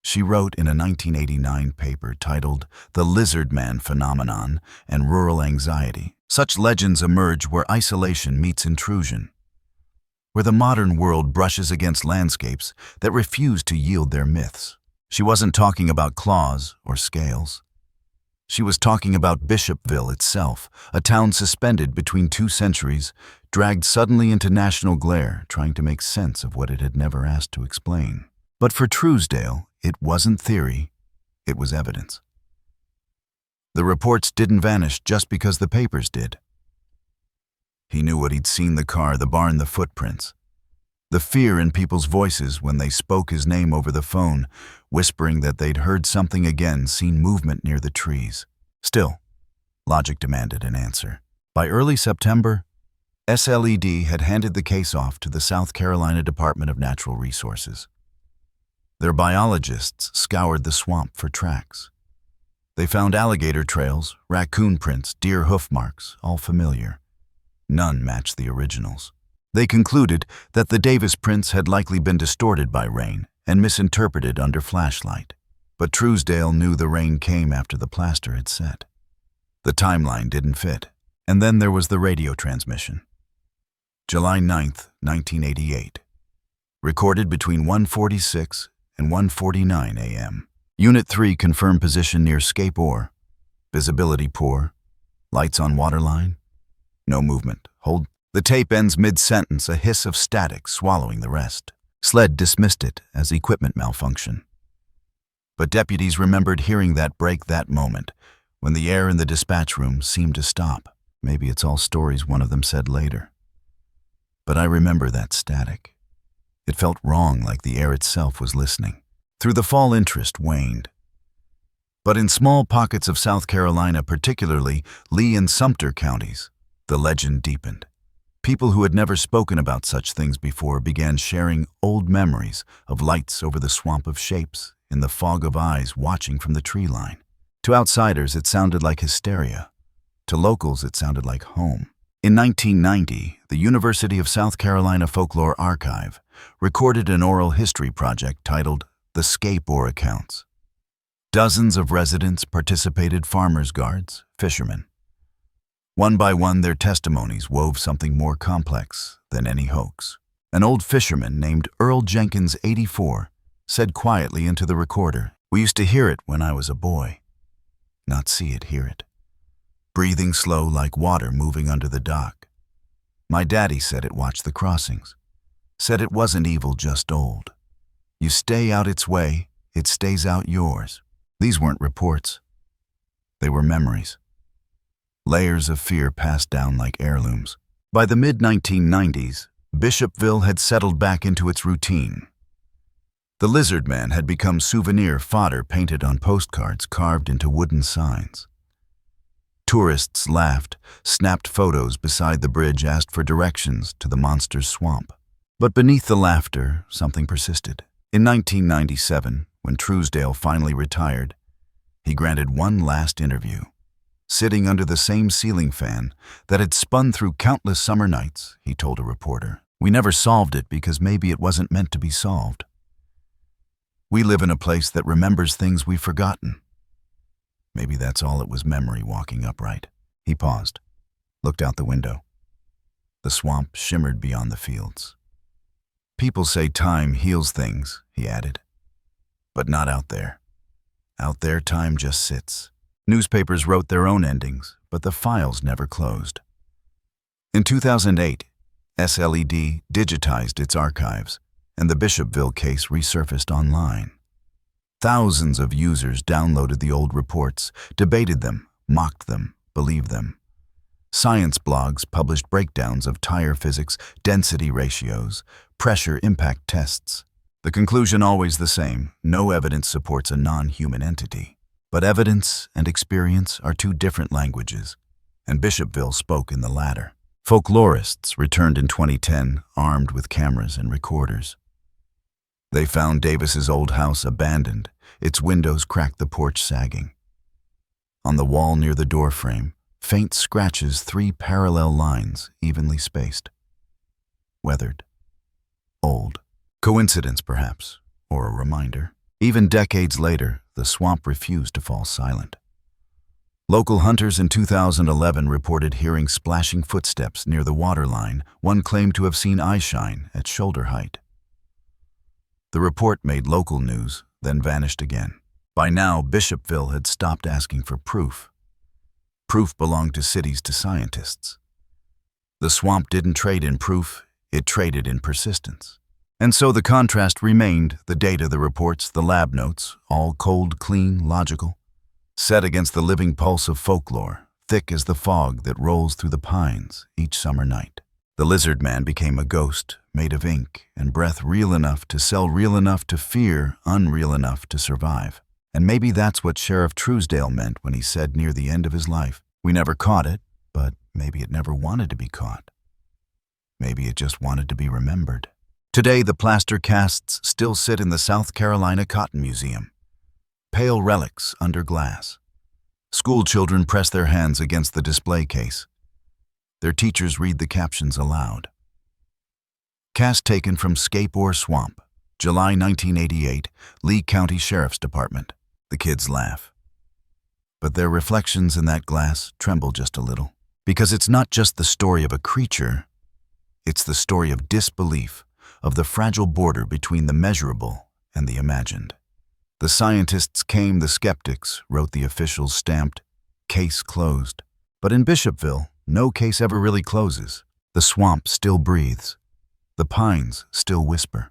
Speaker 1: She wrote in a 1989 paper titled "The Lizard Man Phenomenon and Rural Anxiety." Such legends emerge where isolation meets intrusion, where the modern world brushes against landscapes that refuse to yield their myths. She wasn't talking about claws or scales. She was talking about Bishopville itself, a town suspended between 2 centuries, dragged suddenly into national glare, trying to make sense of what it had never asked to explain. But for Truesdale, it wasn't theory, it was evidence. The reports didn't vanish just because the papers did. He knew what he'd seen: the car, the barn, the footprints. The fear in people's voices when they spoke his name over the phone, whispering that they'd heard something again, seen movement near the trees. Still, logic demanded an answer. By early September, SLED had handed the case off to the South Carolina Department of Natural Resources. Their biologists scoured the swamp for tracks. They found alligator trails, raccoon prints, deer hoof marks, all familiar. None matched the originals. They concluded that the Davis prints had likely been distorted by rain and misinterpreted under flashlight. But Truesdale knew the rain came after the plaster had set. The timeline didn't fit. And then there was the radio transmission. July 9th, 1988. Recorded between 1:46 and 1:49 a.m. Unit 3 confirmed position near Scape Ore. Visibility poor. Lights on waterline. No movement. Hold. The tape ends mid-sentence, a hiss of static swallowing the rest. SLED dismissed it as equipment malfunction. But deputies remembered hearing that break that moment, when the air in the dispatch room seemed to stop. Maybe it's all stories, one of them said later. But I remember that static. It felt wrong, like the air itself was listening. Through the fall, interest waned. But in small pockets of South Carolina, particularly Lee and Sumter counties, the legend deepened. People who had never spoken about such things before began sharing old memories of lights over the swamp of shapes, in the fog of eyes watching from the tree line. To outsiders, it sounded like hysteria. To locals, it sounded like home. In 1990, the University of South Carolina Folklore Archive recorded an oral history project titled The Scape Ore Accounts. Dozens of residents participated, farmers' guards, fishermen. One by one, their testimonies wove something more complex than any hoax. An old fisherman named Earl Jenkins, 84, said quietly into the recorder, "We used to hear it when I was a boy. Not see it, hear it. Breathing slow like water moving under the dock. My daddy said it watched the crossings. Said it wasn't evil, just old. You stay out its way, it stays out yours." These weren't reports. They were memories. Layers of fear passed down like heirlooms. By the mid-1990s, Bishopville had settled back into its routine. The lizard man had become souvenir fodder painted on postcards carved into wooden signs. Tourists laughed, snapped photos beside the bridge, asked for directions to the monster's swamp. But beneath the laughter, something persisted. In 1997, when Truesdale finally retired, he granted one last interview. Sitting under the same ceiling fan that had spun through countless summer nights, he told a reporter, "We never solved it because maybe it wasn't meant to be solved. We live in a place that remembers things we've forgotten. Maybe that's all it was, memory walking upright." He paused, looked out the window. The swamp shimmered beyond the fields. "People say time heals things," he added. "But not out there. Out there, time just sits." Newspapers wrote their own endings, but the files never closed. In 2008, SLED digitized its archives, and the Bishopville case resurfaced online. Thousands of users downloaded the old reports, debated them, mocked them, believed them. Science blogs published breakdowns of tire physics, density ratios, pressure impact tests. The conclusion always the same: no evidence supports a non-human entity. But evidence and experience are two different languages, and Bishopville spoke in the latter. Folklorists returned in 2010, armed with cameras and recorders. They found Davis's old house abandoned, its windows cracked, the porch sagging. On the wall near the doorframe, faint scratches, 3 parallel lines, evenly spaced. Weathered. Old. Coincidence, perhaps, or a reminder. Even decades later, the swamp refused to fall silent. Local hunters in 2011 reported hearing splashing footsteps near the waterline. One claimed to have seen eyeshine at shoulder height. The report made local news, then vanished again. By now, Bishopville had stopped asking for proof. Proof belonged to cities, to scientists. The swamp didn't trade in proof, it traded in persistence. And so the contrast remained: the data, the reports, the lab notes, all cold, clean, logical, set against the living pulse of folklore, thick as the fog that rolls through the pines each summer night. The lizard man became a ghost, made of ink and breath, real enough to sell, real enough to fear, unreal enough to survive. And maybe that's what Sheriff Truesdale meant when he said near the end of his life, "We never caught it, but maybe it never wanted to be caught. Maybe it just wanted to be remembered." Today, the plaster casts still sit in the South Carolina Cotton Museum, pale relics under glass. School children press their hands against the display case. Their teachers read the captions aloud. Cast taken from Scape or Swamp, July 1988, Lee County Sheriff's Department. The kids laugh. But their reflections in that glass tremble just a little. Because it's not just the story of a creature, it's the story of disbelief, of the fragile border between the measurable and the imagined. The scientists came, the skeptics, wrote the officials stamped, "Case closed." But in Bishopville, no case ever really closes. The swamp still breathes. The pines still whisper.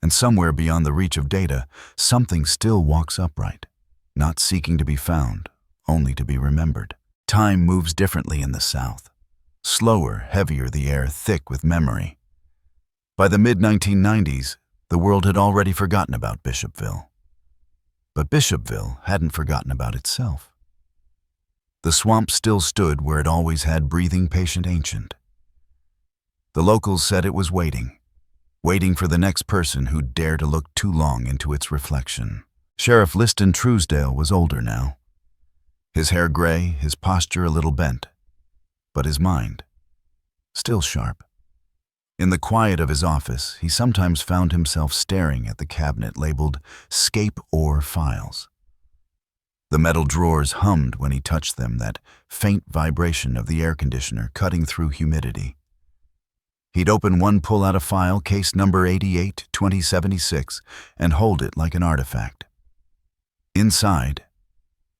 Speaker 1: And somewhere beyond the reach of data, something still walks upright, not seeking to be found, only to be remembered. Time moves differently in the South. Slower, heavier the air, thick with memory. By the mid-1990s, the world had already forgotten about Bishopville. But Bishopville hadn't forgotten about itself. The swamp still stood where it always had, breathing patient ancient. The locals said it was waiting for the next person who'd dare to look too long into its reflection. Sheriff Liston Truesdale was older now. His hair gray, his posture a little bent, but his mind still sharp. In the quiet of his office, he sometimes found himself staring at the cabinet labeled Scape or Files. The metal drawers hummed when he touched them, that faint vibration of the air conditioner cutting through humidity. He'd open one, pull out a file, case number 88-2076, and hold it like an artifact. Inside,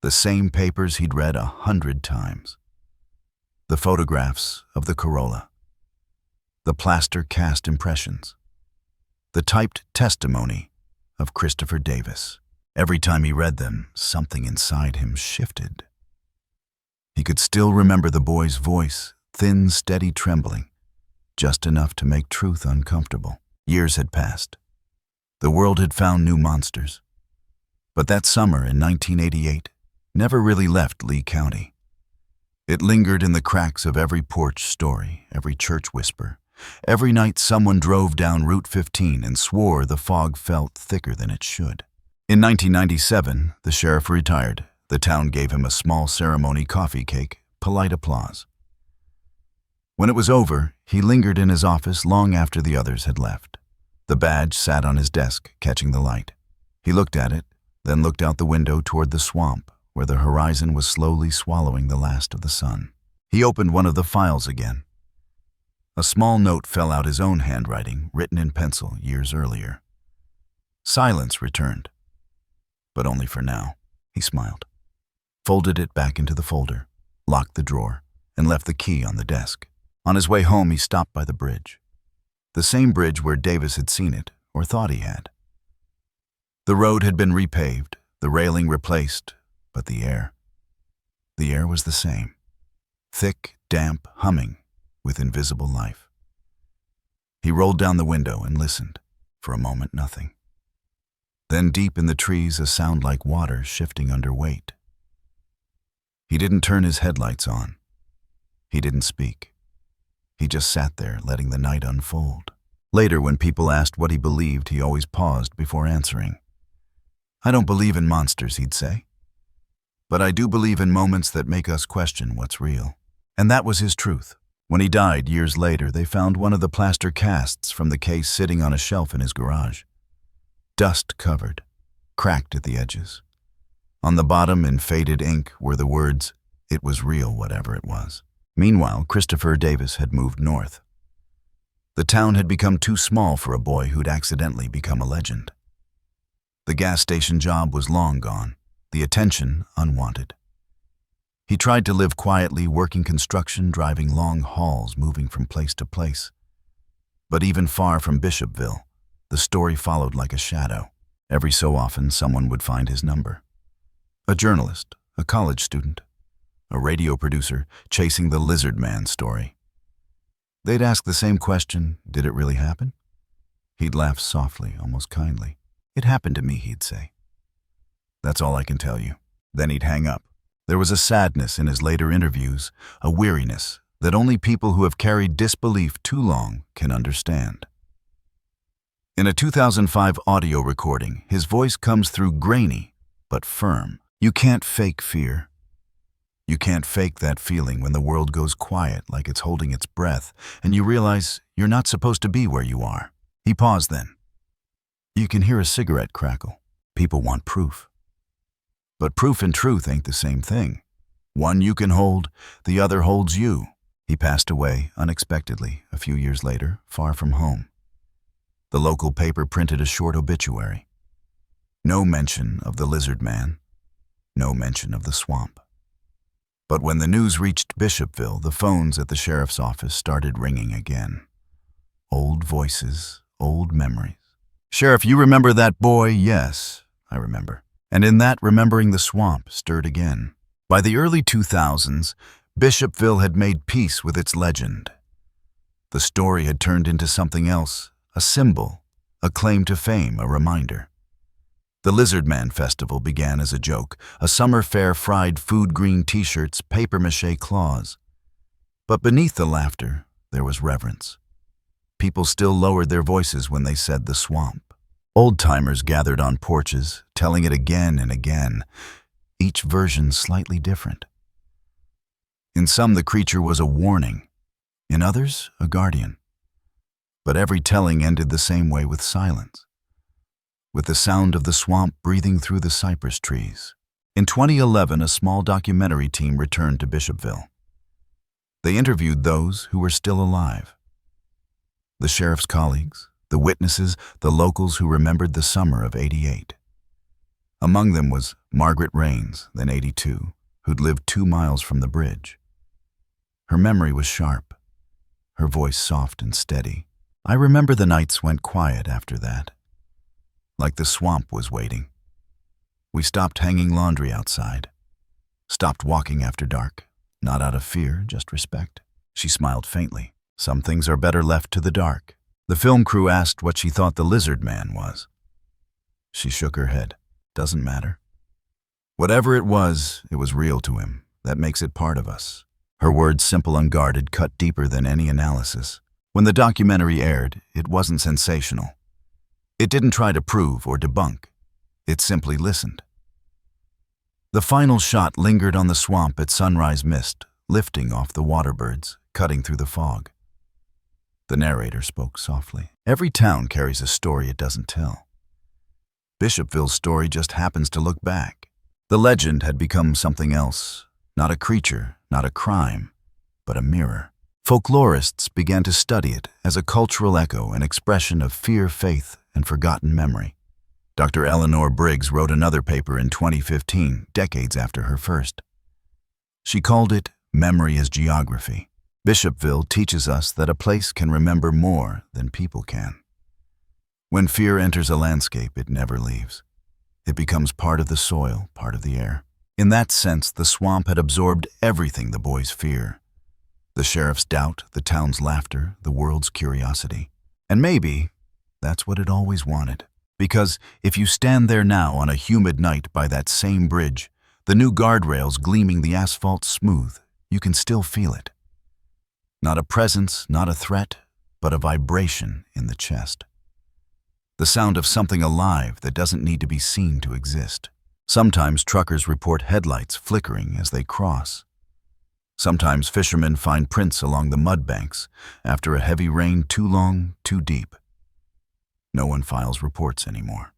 Speaker 1: the same papers he'd read 100 times. The photographs of the Corolla. The plaster cast impressions. The typed testimony of Christopher Davis. Every time he read them, something inside him shifted. He could still remember the boy's voice, thin, steady trembling, just enough to make truth uncomfortable. Years had passed. The world had found new monsters. But that summer in 1988 never really left Lee County. It lingered in the cracks of every porch story, every church whisper. Every night someone drove down Route 15 and swore the fog felt thicker than it should. In 1997, the sheriff retired. The town gave him a small ceremony coffee cake, polite applause. When it was over, he lingered in his office long after the others had left. The badge sat on his desk, catching the light. He looked at it, then looked out the window toward the swamp, where the horizon was slowly swallowing the last of the sun. He opened one of the files again. A small note fell out, his own handwriting, written in pencil years earlier. Silence returned, but only for now. He smiled, folded it back into the folder, locked the drawer, and left the key on the desk. On his way home, he stopped by the bridge. The same bridge where Davis had seen it, or thought he had. The road had been repaved, the railing replaced, but the air was the same. Thick, damp, humming, with invisible life. He rolled down the window and listened. For a moment, nothing. Then deep in the trees, a sound like water shifting under weight. He didn't turn his headlights on. He didn't speak. He just sat there, letting the night unfold. Later, when people asked what he believed, he always paused before answering. "I don't believe in monsters," he'd say. "But I do believe in moments that make us question what's real." And that was his truth. When he died years later, they found one of the plaster casts from the case sitting on a shelf in his garage. Dust-covered, cracked at the edges. On the bottom, in faded ink, were the words, "It was real, whatever it was." Meanwhile, Christopher Davis had moved north. The town had become too small for a boy who'd accidentally become a legend. The gas station job was long gone, the attention unwanted. He tried to live quietly, working construction, driving long hauls, moving from place to place. But even far from Bishopville, the story followed like a shadow. Every so often, someone would find his number. A journalist, a college student, a radio producer chasing the lizard man story. They'd ask the same question, did it really happen? He'd laugh softly, almost kindly. "It happened to me," he'd say. "That's all I can tell you." Then he'd hang up. There was a sadness in his later interviews, a weariness that only people who have carried disbelief too long can understand. In a 2005 audio recording, his voice comes through grainy but firm. "You can't fake fear. You can't fake that feeling when the world goes quiet like it's holding its breath, and you realize you're not supposed to be where you are. He paused then. You can hear a cigarette crackle. People want proof. But proof and truth ain't the same thing. One you can hold, the other holds you. He passed away unexpectedly a few years later, far from home. The local paper printed a short obituary. No mention of the lizard man, no mention of the swamp. But when the news reached Bishopville, the phones at the sheriff's office started ringing again. Old voices, old memories. "Sheriff, you remember that boy?" "Yes, I remember." And in that, remembering the swamp stirred again. By the early 2000s, Bishopville had made peace with its legend. The story had turned into something else, a symbol, a claim to fame, a reminder. The Lizard Man Festival began as a joke, a summer fair fried food green t-shirts, papier-mâché claws. But beneath the laughter, there was reverence. People still lowered their voices when they said the swamp. Old-timers gathered on porches, telling it again and again, each version slightly different. In some, the creature was a warning. In others, a guardian. But every telling ended the same way, with silence, with the sound of the swamp breathing through the cypress trees. In 2011, a small documentary team returned to Bishopville. They interviewed those who were still alive. The sheriff's colleagues, the witnesses, the locals who remembered the summer of '88. Among them was Margaret Rains, then 82, who'd lived 2 miles from the bridge. Her memory was sharp, her voice soft and steady. "I remember the nights went quiet after that, like the swamp was waiting. We stopped hanging laundry outside, stopped walking after dark, not out of fear, just respect." She smiled faintly. "Some things are better left to the dark." The film crew asked what she thought the Lizard Man was. She shook her head. "Doesn't matter. Whatever it was real to him. That makes it part of us." Her words, simple, unguarded, cut deeper than any analysis. When the documentary aired, it wasn't sensational. It didn't try to prove or debunk. It simply listened. The final shot lingered on the swamp at sunrise mist, lifting off the waterbirds, cutting through the fog. The narrator spoke softly. "Every town carries a story it doesn't tell. Bishopville's story just happens to look back." The legend had become something else, not a creature, not a crime, but a mirror. Folklorists began to study it as a cultural echo, an expression of fear, faith, and forgotten memory. Dr. Eleanor Briggs wrote another paper in 2015, decades after her first. She called it "Memory as Geography." Bishopville teaches us that a place can remember more than people can. When fear enters a landscape, it never leaves. It becomes part of the soil, part of the air. In that sense, the swamp had absorbed everything the boys fear. The sheriff's doubt, the town's laughter, the world's curiosity. And maybe that's what it always wanted. Because if you stand there now on a humid night by that same bridge, the new guardrails gleaming the asphalt smooth, you can still feel it. Not a presence, not a threat, but a vibration in the chest. The sound of something alive that doesn't need to be seen to exist. Sometimes truckers report headlights flickering as they cross. Sometimes fishermen find prints along the mud banks after a heavy rain too long, too deep. No one files reports anymore.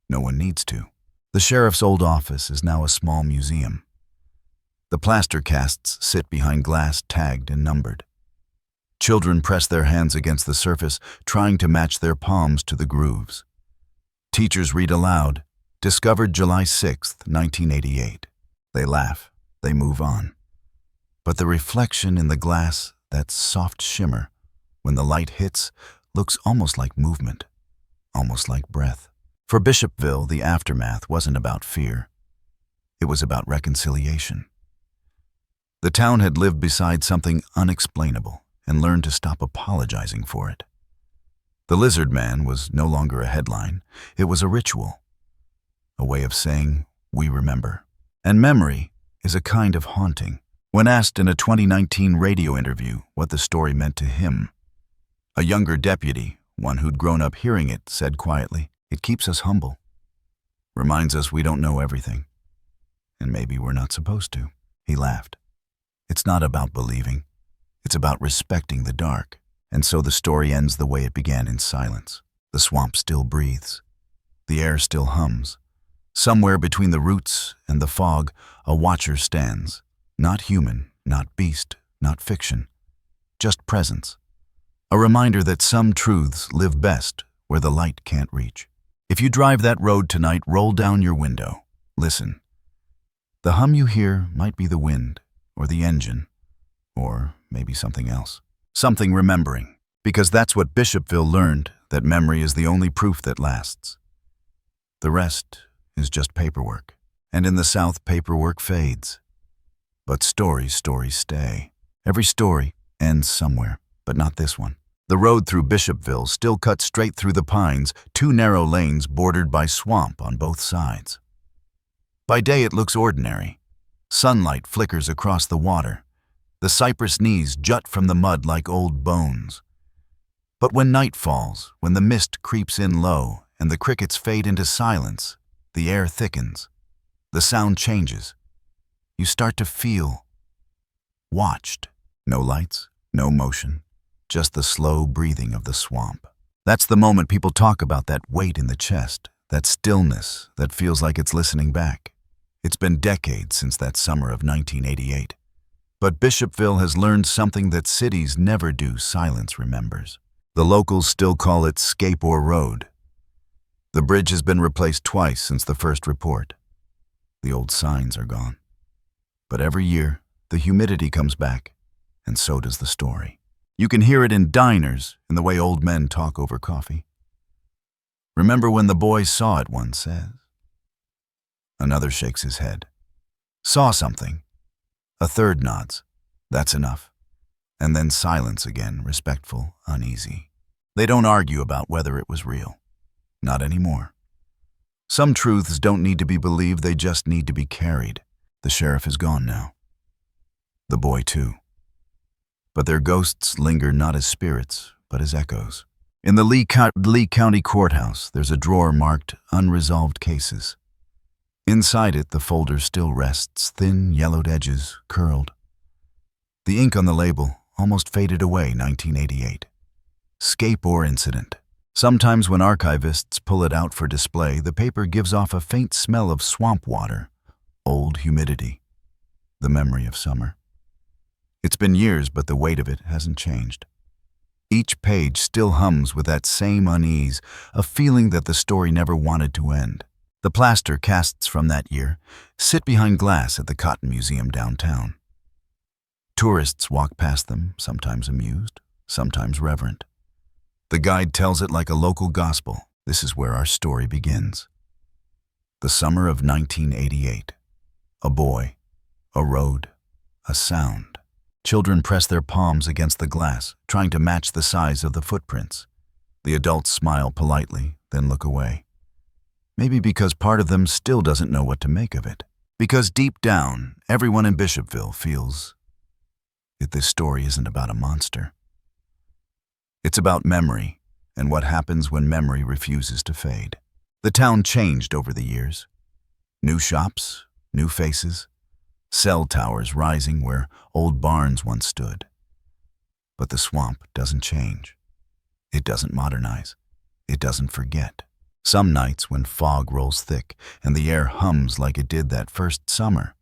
Speaker 1: No one needs to. The sheriff's old office is now a small museum. The plaster casts sit behind glass, tagged and numbered. Children press their hands against the surface, trying to match their palms to the grooves. Teachers read aloud, "Discovered July 6th, 1988. They laugh, they move on. But the reflection in the glass, that soft shimmer, when the light hits, looks almost like movement, almost like breath. For Bishopville, the aftermath wasn't about fear. It was about reconciliation. The town had lived beside something unexplainable and learned to stop apologizing for it. The Lizard Man was no longer a headline. It was a ritual, a way of saying, "We remember." And memory is a kind of haunting. When asked in a 2019 radio interview what the story meant to him, a younger deputy, one who'd grown up hearing it, said quietly, "It keeps us humble. Reminds us we don't know everything. And maybe we're not supposed to." He laughed. It's not about believing. It's about respecting the dark. And so the story ends the way it began, in silence. The swamp still breathes. The air still hums. Somewhere between the roots and the fog, a watcher stands. Not human, not beast, not fiction. Just presence. A reminder that some truths live best where the light can't reach. If you drive that road tonight, roll down your window. Listen. The hum you hear might be the wind, or the engine, or maybe something else. Something remembering. Because that's what Bishopville learned, that memory is the only proof that lasts. The rest is just paperwork. And in the South, paperwork fades. But stories stay. Every story ends somewhere, but not this one. The road through Bishopville still cuts straight through the pines, 2 narrow lanes bordered by swamp on both sides. By day it looks ordinary. Sunlight flickers across the water. The cypress knees jut from the mud like old bones. But when night falls, when the mist creeps in low and the crickets fade into silence, the air thickens. The sound changes. You start to feel watched. No lights, no motion, just the slow breathing of the swamp. That's the moment people talk about, that weight in the chest, that stillness that feels like it's listening back. It's been decades since that summer of 1988. But Bishopville has learned something that cities never do. Silence remembers. The locals still call it Skateboard Road. The bridge has been replaced twice since the first report. The old signs are gone. But every year, the humidity comes back, and so does the story. You can hear it in diners, in the way old men talk over coffee. Remember when the boys saw it, one says. Another shakes his head. Saw something. A third nods. That's enough. And then silence again, respectful, uneasy. They don't argue about whether it was real. Not anymore. Some truths don't need to be believed, they just need to be carried. The sheriff is gone now. The boy too. But their ghosts linger not as spirits, but as echoes. In the Lee County Courthouse, there's a drawer marked Unresolved Cases. Inside it, the folder still rests, thin, yellowed edges, curled. The ink on the label almost faded away, 1988. Skateboard incident. Sometimes when archivists pull it out for display, the paper gives off a faint smell of swamp water, old humidity, the memory of summer. It's been years, but the weight of it hasn't changed. Each page still hums with that same unease, a feeling that the story never wanted to end. The plaster casts from that year sit behind glass at the Cotton Museum downtown. Tourists walk past them, sometimes amused, sometimes reverent. The guide tells it like a local gospel. This is where our story begins. The summer of 1988. A boy, a road, a sound. Children press their palms against the glass, trying to match the size of the footprints. The adults smile politely, then look away. Maybe because part of them still doesn't know what to make of it. Because deep down, everyone in Bishopville feels that this story isn't about a monster. It's about memory, and what happens when memory refuses to fade. The town changed over the years. New shops, new faces, cell towers rising where old barns once stood. But the swamp doesn't change. It doesn't modernize. It doesn't forget. Some nights when fog rolls thick and the air hums like it did that first summer,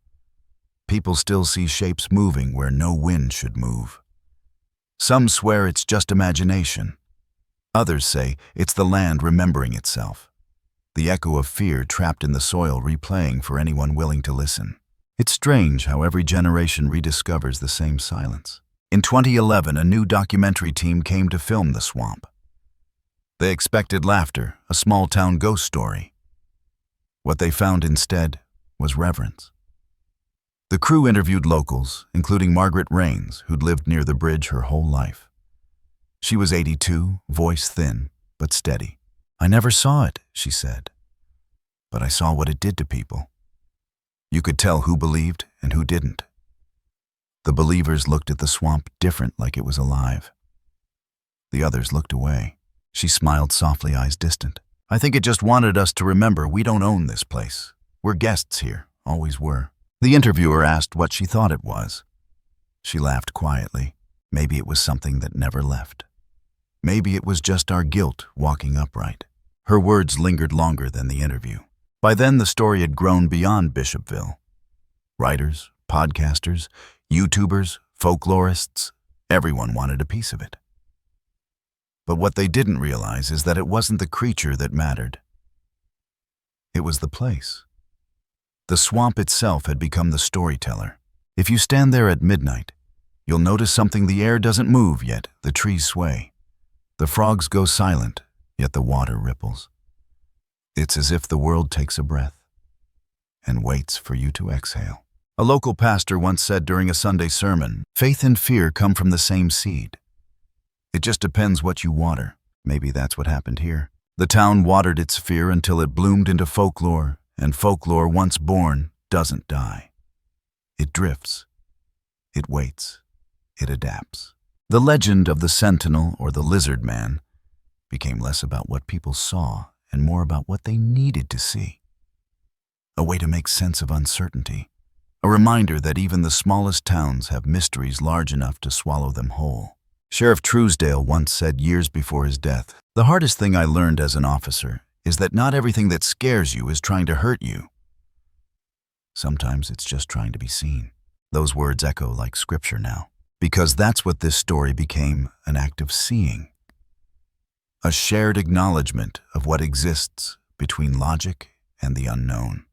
Speaker 1: people still see shapes moving where no wind should move. Some swear it's just imagination. Others say it's the land remembering itself. The echo of fear trapped in the soil replaying for anyone willing to listen. It's strange how every generation rediscovers the same silence. In 2011, a new documentary team came to film the swamp. They expected laughter, a small-town ghost story. What they found instead was reverence. The crew interviewed locals, including Margaret Rains, who'd lived near the bridge her whole life. She was 82, voice thin, but steady. "I never saw it," she said, "but I saw what it did to people." You could tell who believed and who didn't. The believers looked at the swamp different, like it was alive. The others looked away. She smiled softly, eyes distant. "I think it just wanted us to remember we don't own this place. We're guests here, always were." The interviewer asked what she thought it was. She laughed quietly. Maybe it was something that never left. Maybe it was just our guilt walking upright. Her words lingered longer than the interview. By then, the story had grown beyond Bishopville. Writers, podcasters, YouTubers, folklorists, everyone wanted a piece of it. But what they didn't realize is that it wasn't the creature that mattered. It was the place. The swamp itself had become the storyteller. If you stand there at midnight, you'll notice something. The air doesn't move, yet the trees sway. The frogs go silent, yet the water ripples. It's as if the world takes a breath and waits for you to exhale. A local pastor once said during a Sunday sermon, "Faith and fear come from the same seed. It just depends what you water." Maybe that's what happened here. The town watered its fear until it bloomed into folklore, and folklore, once born, doesn't die. It drifts. It waits. It adapts. The legend of the Sentinel, or the lizard man, became less about what people saw and more about what they needed to see. A way to make sense of uncertainty. A reminder that even the smallest towns have mysteries large enough to swallow them whole. Sheriff Truesdale once said years before his death, "The hardest thing I learned as an officer is that not everything that scares you is trying to hurt you. Sometimes it's just trying to be seen." Those words echo like scripture now, because that's what this story became, an act of seeing. A shared acknowledgement of what exists between logic and the unknown.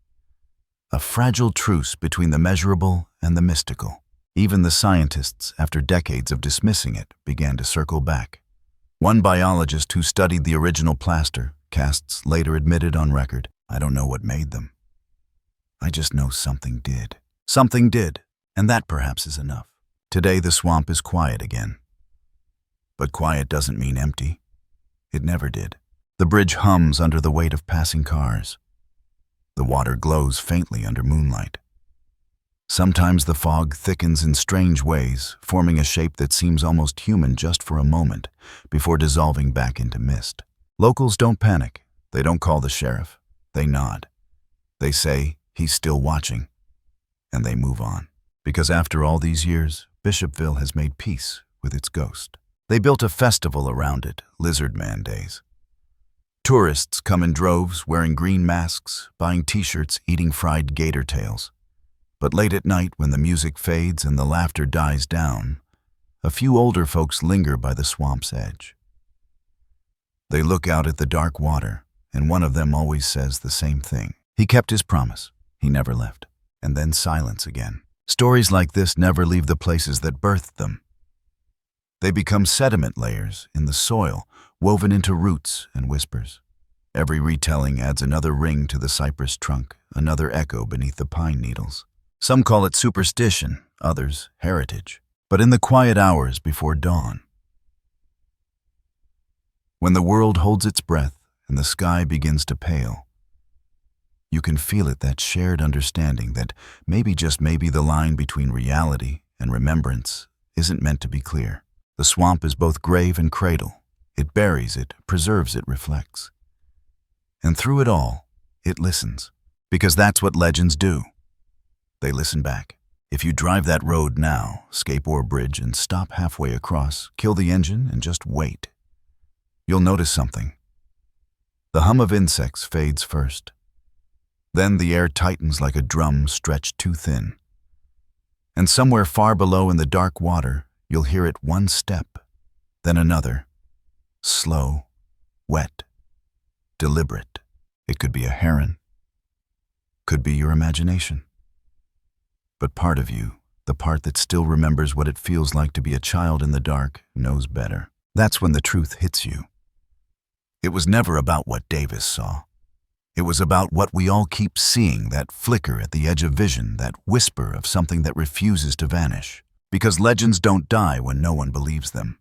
Speaker 1: A fragile truce between the measurable and the mystical. Even the scientists, after decades of dismissing it, began to circle back. One biologist who studied the original plaster casts later admitted on record, "I don't know what made them. I just know something did." Something did, and that perhaps is enough. Today the swamp is quiet again. But quiet doesn't mean empty. It never did. The bridge hums under the weight of passing cars. The water glows faintly under moonlight. Sometimes the fog thickens in strange ways, forming a shape that seems almost human just for a moment, before dissolving back into mist. Locals don't panic. They don't call the sheriff. They nod. They say, "He's still watching." And they move on. Because after all these years, Bishopville has made peace with its ghost. They built a festival around it, Lizard Man Days. Tourists come in droves, wearing green masks, buying t-shirts, eating fried gator tails. But late at night, when the music fades and the laughter dies down, a few older folks linger by the swamp's edge. They look out at the dark water, and one of them always says the same thing. He kept his promise. He never left. And then silence again. Stories like this never leave the places that birthed them. They become sediment layers in the soil, woven into roots and whispers. Every retelling adds another ring to the cypress trunk, another echo beneath the pine needles. Some call it superstition, others heritage. But in the quiet hours before dawn, when the world holds its breath and the sky begins to pale, you can feel it, that shared understanding that maybe, just maybe, the line between reality and remembrance isn't meant to be clear. The swamp is both grave and cradle. It buries, it preserves, it reflects. And through it all, it listens. Because that's what legends do. They listen back. If you drive that road now, Scape or Bridge, and stop halfway across, kill the engine and just wait, you'll notice something. The hum of insects fades first. Then the air tightens like a drum stretched too thin. And somewhere far below in the dark water, you'll hear it one step, then another. Slow, wet, deliberate. It could be a heron. Could be your imagination. But part of you, the part that still remembers what it feels like to be a child in the dark, knows better. That's when the truth hits you. It was never about what Davis saw. It was about what we all keep seeing, that flicker at the edge of vision, that whisper of something that refuses to vanish. Because legends don't die when no one believes them.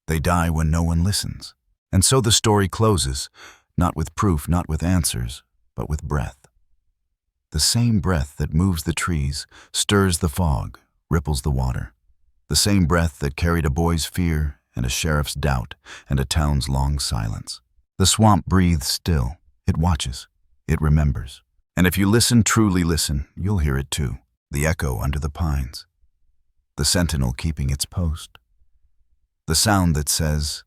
Speaker 1: They die when no one listens. And so the story closes, not with proof, not with answers, but with breath. The same breath that moves the trees, stirs the fog, ripples the water. The same breath that carried a boy's fear and a sheriff's doubt and a town's long silence. The swamp breathes still. It watches. It remembers. And if you listen, truly listen, you'll hear it too. The echo under the pines. The sentinel keeping its post. The sound that says,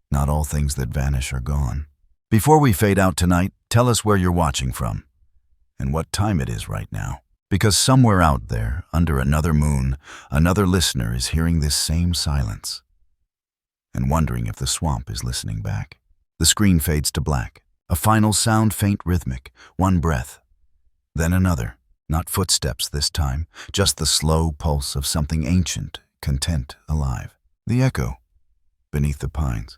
Speaker 1: not all things that vanish are gone. Before we fade out tonight, tell us where you're watching from and what time it is right now. Because somewhere out there, under another moon, another listener is hearing this same silence and wondering if the swamp is listening back. The screen fades to black. A final sound, faint, rhythmic. One breath, then another. Not footsteps this time, just the slow pulse of something ancient, content, alive. The echo beneath the pines.